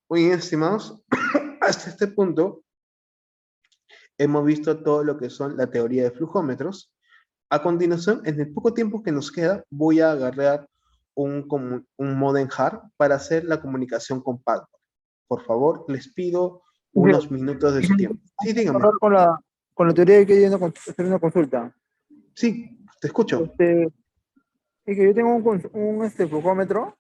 Muy bien, estimados, hasta este punto hemos visto todo lo que son la teoría de flujómetros. A continuación, en el poco tiempo que nos queda, voy a agarrar un modem HAR para hacer la comunicación con Padua. Por favor, les pido unos minutos de su tiempo. Sí, dígame. Con la teoría de que yo hacer una consulta. Sí, te escucho. Es que yo tengo un flujómetro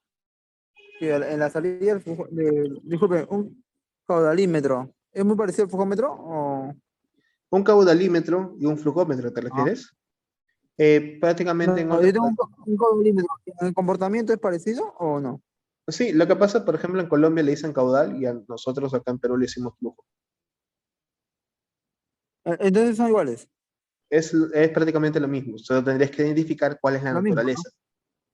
que en la salida disculpe, un caudalímetro. ¿Es muy parecido al flujómetro o...? Un caudalímetro y un flujómetro, ¿te refieres? Prácticamente No, yo tengo un caudalímetro. ¿El comportamiento es parecido o no? Sí, lo que pasa, por ejemplo, en Colombia le dicen caudal y a nosotros acá en Perú le decimos flujo. Entonces son iguales. Es prácticamente lo mismo, solo tendrías que identificar cuál es la naturaleza. Mismo, ¿no?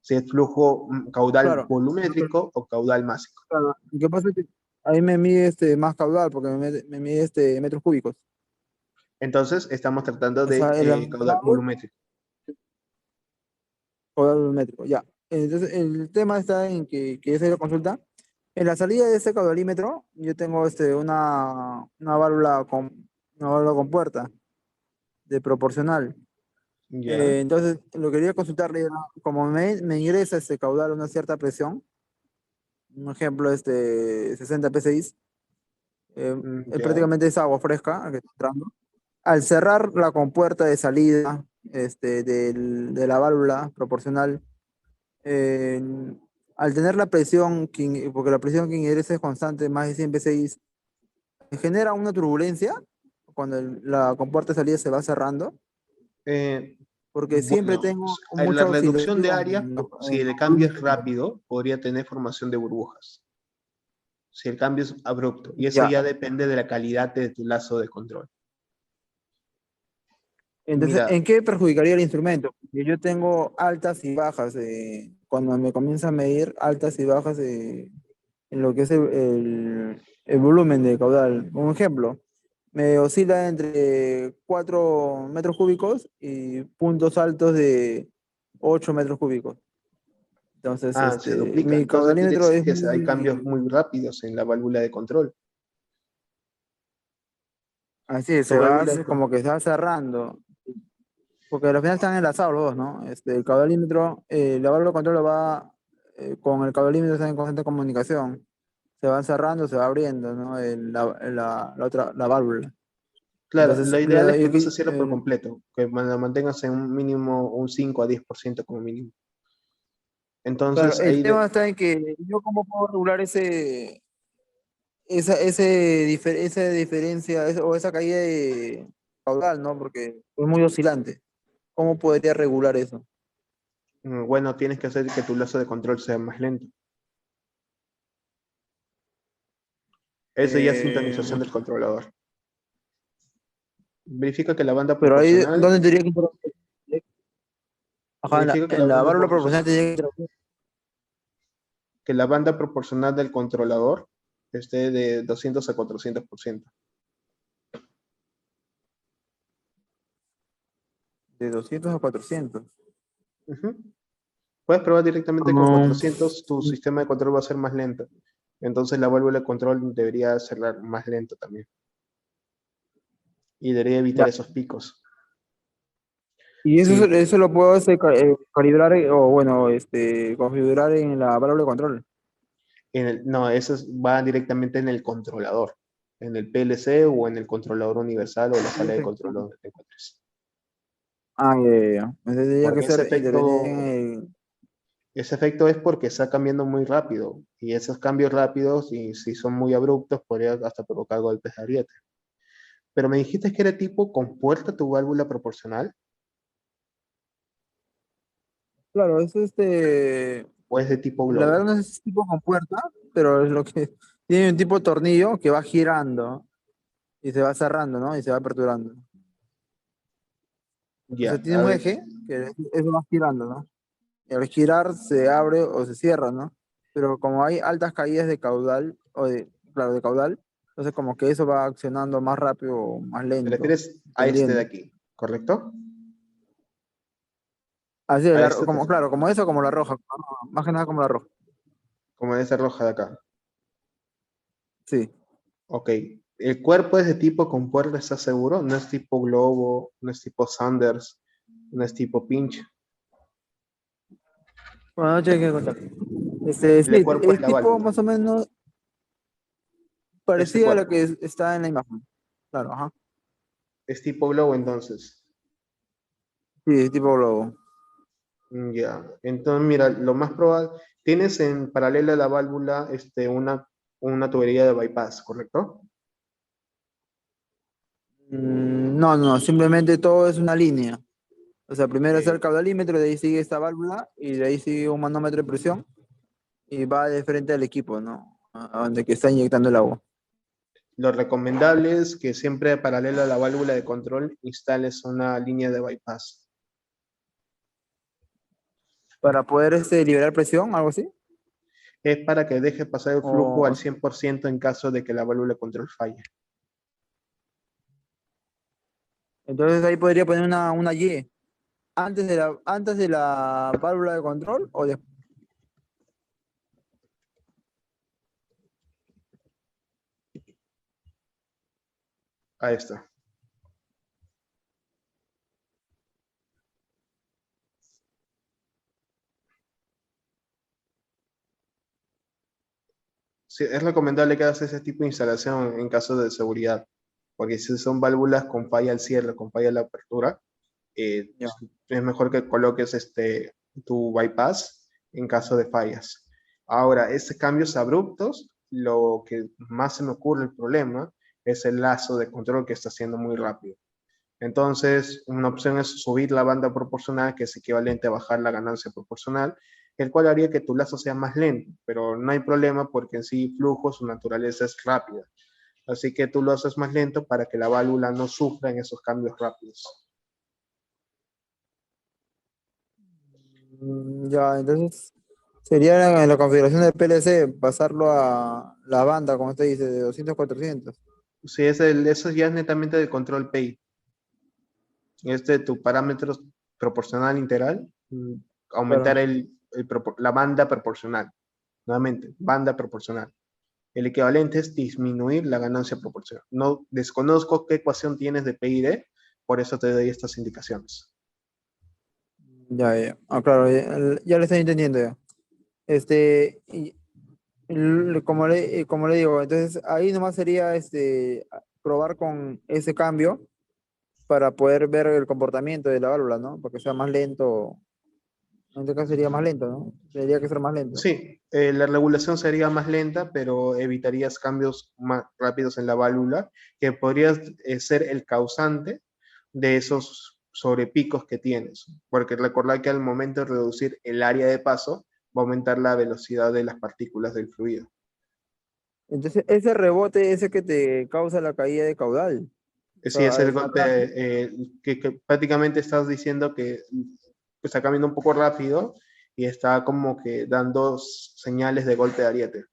Si es flujo caudal Claro, volumétrico o caudal másico. claro. Lo que pasa es que ahí me mide más caudal porque me mide metros cúbicos. Entonces, estamos tratando O sea, de caudal volumétrico. Caudal volumétrico, ya. Entonces, el tema está en que esa la consulta. En la salida de ese caudalímetro, yo tengo una válvula con puerta de proporcional. Ya. Entonces, lo que quería consultarle era, como me ingresa ese caudal a una cierta presión, un ejemplo, 60 PSI, Ya. prácticamente es agua fresca que está entrando. Al cerrar la compuerta de salida de la válvula proporcional, eh, al tener la presión, porque la presión que ingresa es constante, más de 100 PSI, genera una turbulencia cuando la compuerta de salida se va cerrando, porque siempre Bueno, tengo en la mucha reducción de oscilación área, si el cambio es rápido, podría tener formación de burbujas. Si el cambio es abrupto. Y eso ya depende de la calidad de tu lazo de control. Entonces, Mira, ¿en qué perjudicaría el instrumento? Porque yo tengo altas y bajas, cuando me comienza a medir altas y bajas en lo que es el volumen de caudal. Un ejemplo, me oscila entre 4 metros cúbicos y puntos altos de 8 metros cúbicos. Entonces, Ah, se duplica. mi Entonces quiere caudalímetro decir es que hay cambios muy, muy rápidos en la válvula de control. así, Tu válvula de como que se va cerrando, porque al final están enlazados los dos, ¿no? El caudalímetro, la válvula de control va, con el caudalímetro está en constante comunicación, se va cerrando, se va abriendo, ¿no? La otra, la válvula. Claro, Entonces, lo ideal es que no se cierre por completo, que la mantengas en un mínimo, un 5 a 10% como mínimo. claro, Entonces, el tema está en que yo cómo puedo regular esa diferencia o esa caída de caudal, ¿no? Porque es muy oscilante. ¿Cómo podría regular eso? bueno, tienes que hacer que tu lazo de control sea más lento. Eso ya es Eh, sintonización del controlador. Verifica que la banda pero ahí, proporcional, ¿dónde tendría que intervenir? Ajá, verifica que la en la banda válvula proporcional, proporcional tendría que intervenir. que la banda proporcional del controlador esté de 200 a 400%. De 200 a 400. Ujú. Puedes probar directamente con Um, 400, tu sistema de control va a ser más lento. Entonces la válvula de control debería cerrar más lento también. Y debería evitar ya. esos picos. Y eso, Sí, eso lo puedo calibrar o bueno, configurar en la válvula de control. no, eso va directamente en el controlador, en el PLC o en el controlador universal o la sala de control donde te encuentres. Ah, ya. Entonces tendría que Porque ser intervenir en el... ese efecto es porque está cambiando muy rápido. Y esos cambios rápidos, y si son muy abruptos, podría hasta provocar golpes de ariete. Pero me dijiste que era tipo compuerta tu válvula proporcional Claro, es o es de tipo la verdad globo. no es tipo compuerta, pero es lo que tiene un tipo de tornillo que va girando y se va cerrando, ¿no? Y se va aperturando. O sea, Ya, tiene a un ver, eje que eso va girando, ¿no? Y al girar se abre o se cierra, ¿no? Pero como hay altas caídas de caudal, claro, de caudal, entonces como que eso va accionando más rápido o más te lento, refieres a este de dependiendo. aquí, ¿correcto? Así, A este, como, claro, como eso, como la roja, más que nada como la roja. como esa roja de acá. Sí. Ok. ¿El cuerpo es de tipo compuerta, estás seguro? No es tipo globo, no es tipo Sanders, no es tipo pinch. Bueno, no tiene que contar. El Sí, cuerpo de es la tipo válvula. más o menos Este parecida a la cuerpo. que está en la imagen. Claro, ajá. Es tipo globo entonces. Sí, es tipo globo. Ya. Entonces, mira, lo más probable, tienes en paralelo a la válvula una tubería de bypass, ¿correcto? No, no, simplemente todo es una línea. O sea, primero es el Ok. caudalímetro, de ahí sigue esta válvula y de ahí sigue un manómetro de presión y va de frente al equipo, ¿no? A donde que está inyectando el agua. Lo recomendable es que siempre paralelo a la válvula de control instales una línea de bypass. Para poder liberar presión, algo así. Es para que deje pasar el flujo al O, 100% en caso de que la válvula de control falle. entonces ahí podría poner una Y antes de la válvula de control o después. Ahí está. Sí, es recomendable que hagas ese tipo de instalación en caso de seguridad, porque si son válvulas con falla al cierre, con falla a la apertura, Ya. es mejor que coloques tu bypass en caso de fallas. Ahora, esos cambios abruptos, lo que más se me ocurre el problema es el lazo de control que está haciendo muy rápido. Entonces, una opción es subir la banda proporcional, que es equivalente a bajar la ganancia proporcional, el cual haría que tu lazo sea más lento, pero no hay problema porque en sí flujo, su naturaleza es rápida. Así que tú lo haces más lento para que la válvula no sufra en esos cambios rápidos. Ya, entonces Sería en la configuración del PLC pasarlo a la banda, como usted dice, de 200 a 400. Sí, eso ya es netamente del control PI. Tu parámetro proporcional integral, aumentar Claro. la banda proporcional. Nuevamente, banda proporcional. El equivalente es disminuir la ganancia proporcional. No desconozco qué ecuación tienes de PID, por eso te doy estas indicaciones. Ya, ya. Ah, claro, ya le estoy entendiendo ya. Como le digo, entonces ahí nomás sería probar con ese cambio para poder ver el comportamiento de la válvula, ¿no? Porque sea más lento. En este caso sería más lento, ¿no? Tendría que ser más lento. Sí, la regulación sería más lenta, pero evitarías cambios más rápidos en la válvula, que podrías ser el causante de esos sobrepicos que tienes. Porque recordar que al momento de reducir el área de paso, va a aumentar la velocidad de las partículas del fluido. Entonces, ese rebote ese que te causa la caída de caudal. O Sí, es sea, el golpe que prácticamente estás diciendo que está caminando un poco rápido y está como que dando señales de golpe de ariete.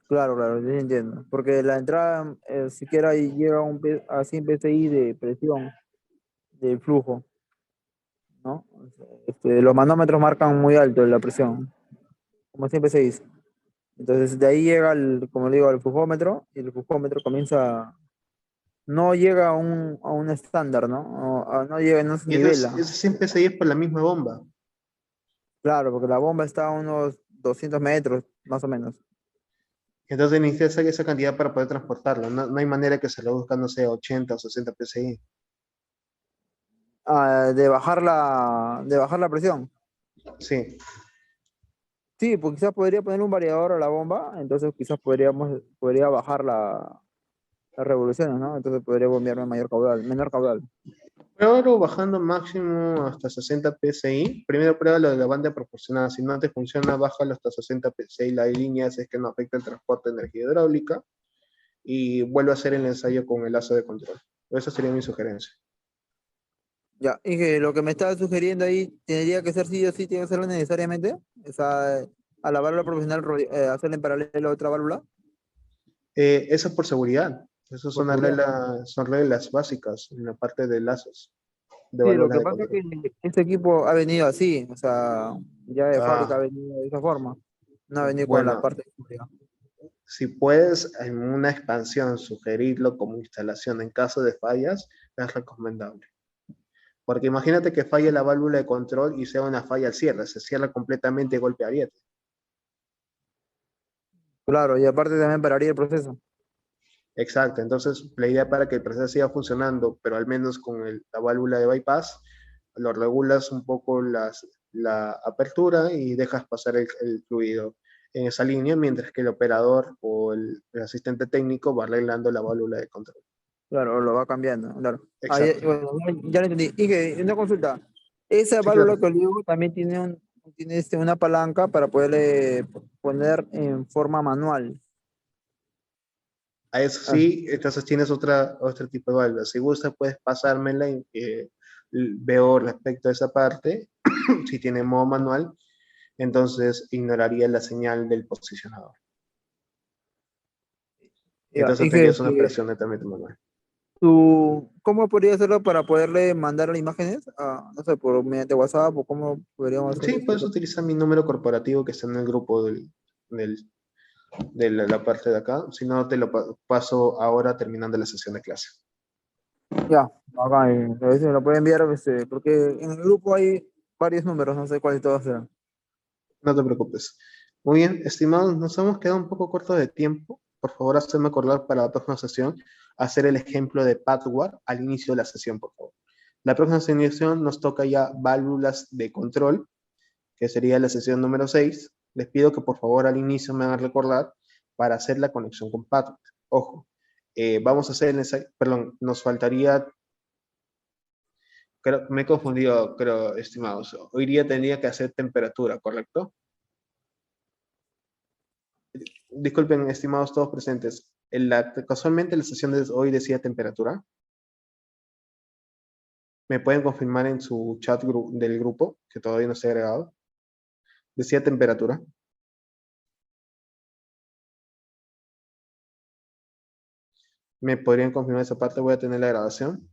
claro, claro, yo entiendo. Porque la entrada siquiera ahí llega a 100 PSI de presión del flujo, ¿no? O sea, los manómetros marcan muy alto la presión, como siempre se dice. Entonces, de ahí llega, como le digo, al flujómetro, y el flujómetro comienza, no llega a un estándar, ¿no? No llega, no se Y eso, nivela. eso siempre se es por la misma bomba. Claro, porque la bomba está a unos 200 metros, más o menos. Entonces necesitas esa cantidad para poder transportarlo. No, no hay manera que se reduzca, no sé, 80 o 60 psi. De bajar la presión. Sí. Sí, pues quizás podría poner un variador a la bomba, entonces quizás podría bajar las revoluciones, ¿no? Entonces podría bombearme mayor caudal, menor caudal. Pero bajando máximo hasta 60 psi. Primero prueba lo de la banda proporcional. Si no te funciona, bájalo hasta 60 psi la línea, si es que no afecta el transporte de energía hidráulica. Y vuelvo a hacer el ensayo con el lazo de control. Esa sería mi sugerencia. Ya, y que lo que me estaba sugiriendo ahí, ¿tendría que ser sí o sí, tiene que serlo necesariamente? Esa, a la válvula profesional, hacerla en paralelo a otra válvula, Eso es por seguridad. Eso por seguridad. son reglas básicas en la parte de lazos, de Sí, lo válvulas que de pasa es control. que este equipo ha venido así, o sea, ya de fábrica ha Ah, venido de esa forma, no ha venido con la bueno, parte de seguridad. si puedes en una expansión sugerirlo como instalación en caso de fallas, es recomendable. Porque imagínate que falle la válvula de control y sea una falla al cierre, se cierra completamente golpe abierto. Claro, y aparte también pararía el proceso. Exacto, entonces la idea para que el proceso siga funcionando, pero al menos con la válvula de bypass, lo regulas un poco la apertura y dejas pasar el fluido en esa línea, mientras que el operador o el asistente técnico va arreglando la válvula de control. Claro, lo va cambiando, claro. Ah, ya, Exacto. bueno, ya lo entendí. Y que una consulta, esa Sí, válvula claro. que le digo también tiene una palanca para poderle poner en forma manual. A eso Ah, sí, entonces tienes otro tipo de válvula. Si gusta, puedes pasármela y veo respecto a esa parte. Si tiene modo manual, entonces ignoraría la señal del posicionador. ya, Entonces y que tendrías una operación netamente manual. ¿cómo podría hacerlo para poderle mandar las imágenes? No sé, por mediante WhatsApp o cómo podríamos hacer Sí, esto. puedes utilizar mi número corporativo que está en el grupo del- de la parte de acá. Si no, te lo paso ahora terminando la sesión de clase. Ya, acá, a ver si me lo puede enviar, porque en el grupo hay varios números, no sé cuáles todos serán. No te preocupes. Muy bien, estimados, nos hemos quedado un poco cortos de tiempo. Por favor, hacerme acordar para la próxima sesión hacer el ejemplo de Padward al inicio de la sesión, por favor. La próxima sesión nos toca ya válvulas de control, que sería la sesión número 6. Les pido que por favor al inicio me hagan recordar para hacer la conexión con Padward. Ojo, vamos a hacer el ensayo, perdón, nos faltaría, me he confundido, creo, estimados. Hoy día tendría que hacer temperatura, ¿correcto? Disculpen, estimados todos presentes. Casualmente la sesión de hoy decía temperatura. ¿Me pueden confirmar en su chat del grupo, que todavía no se ha agregado? Decía temperatura. ¿Me podrían confirmar esa parte? Voy a tener la grabación.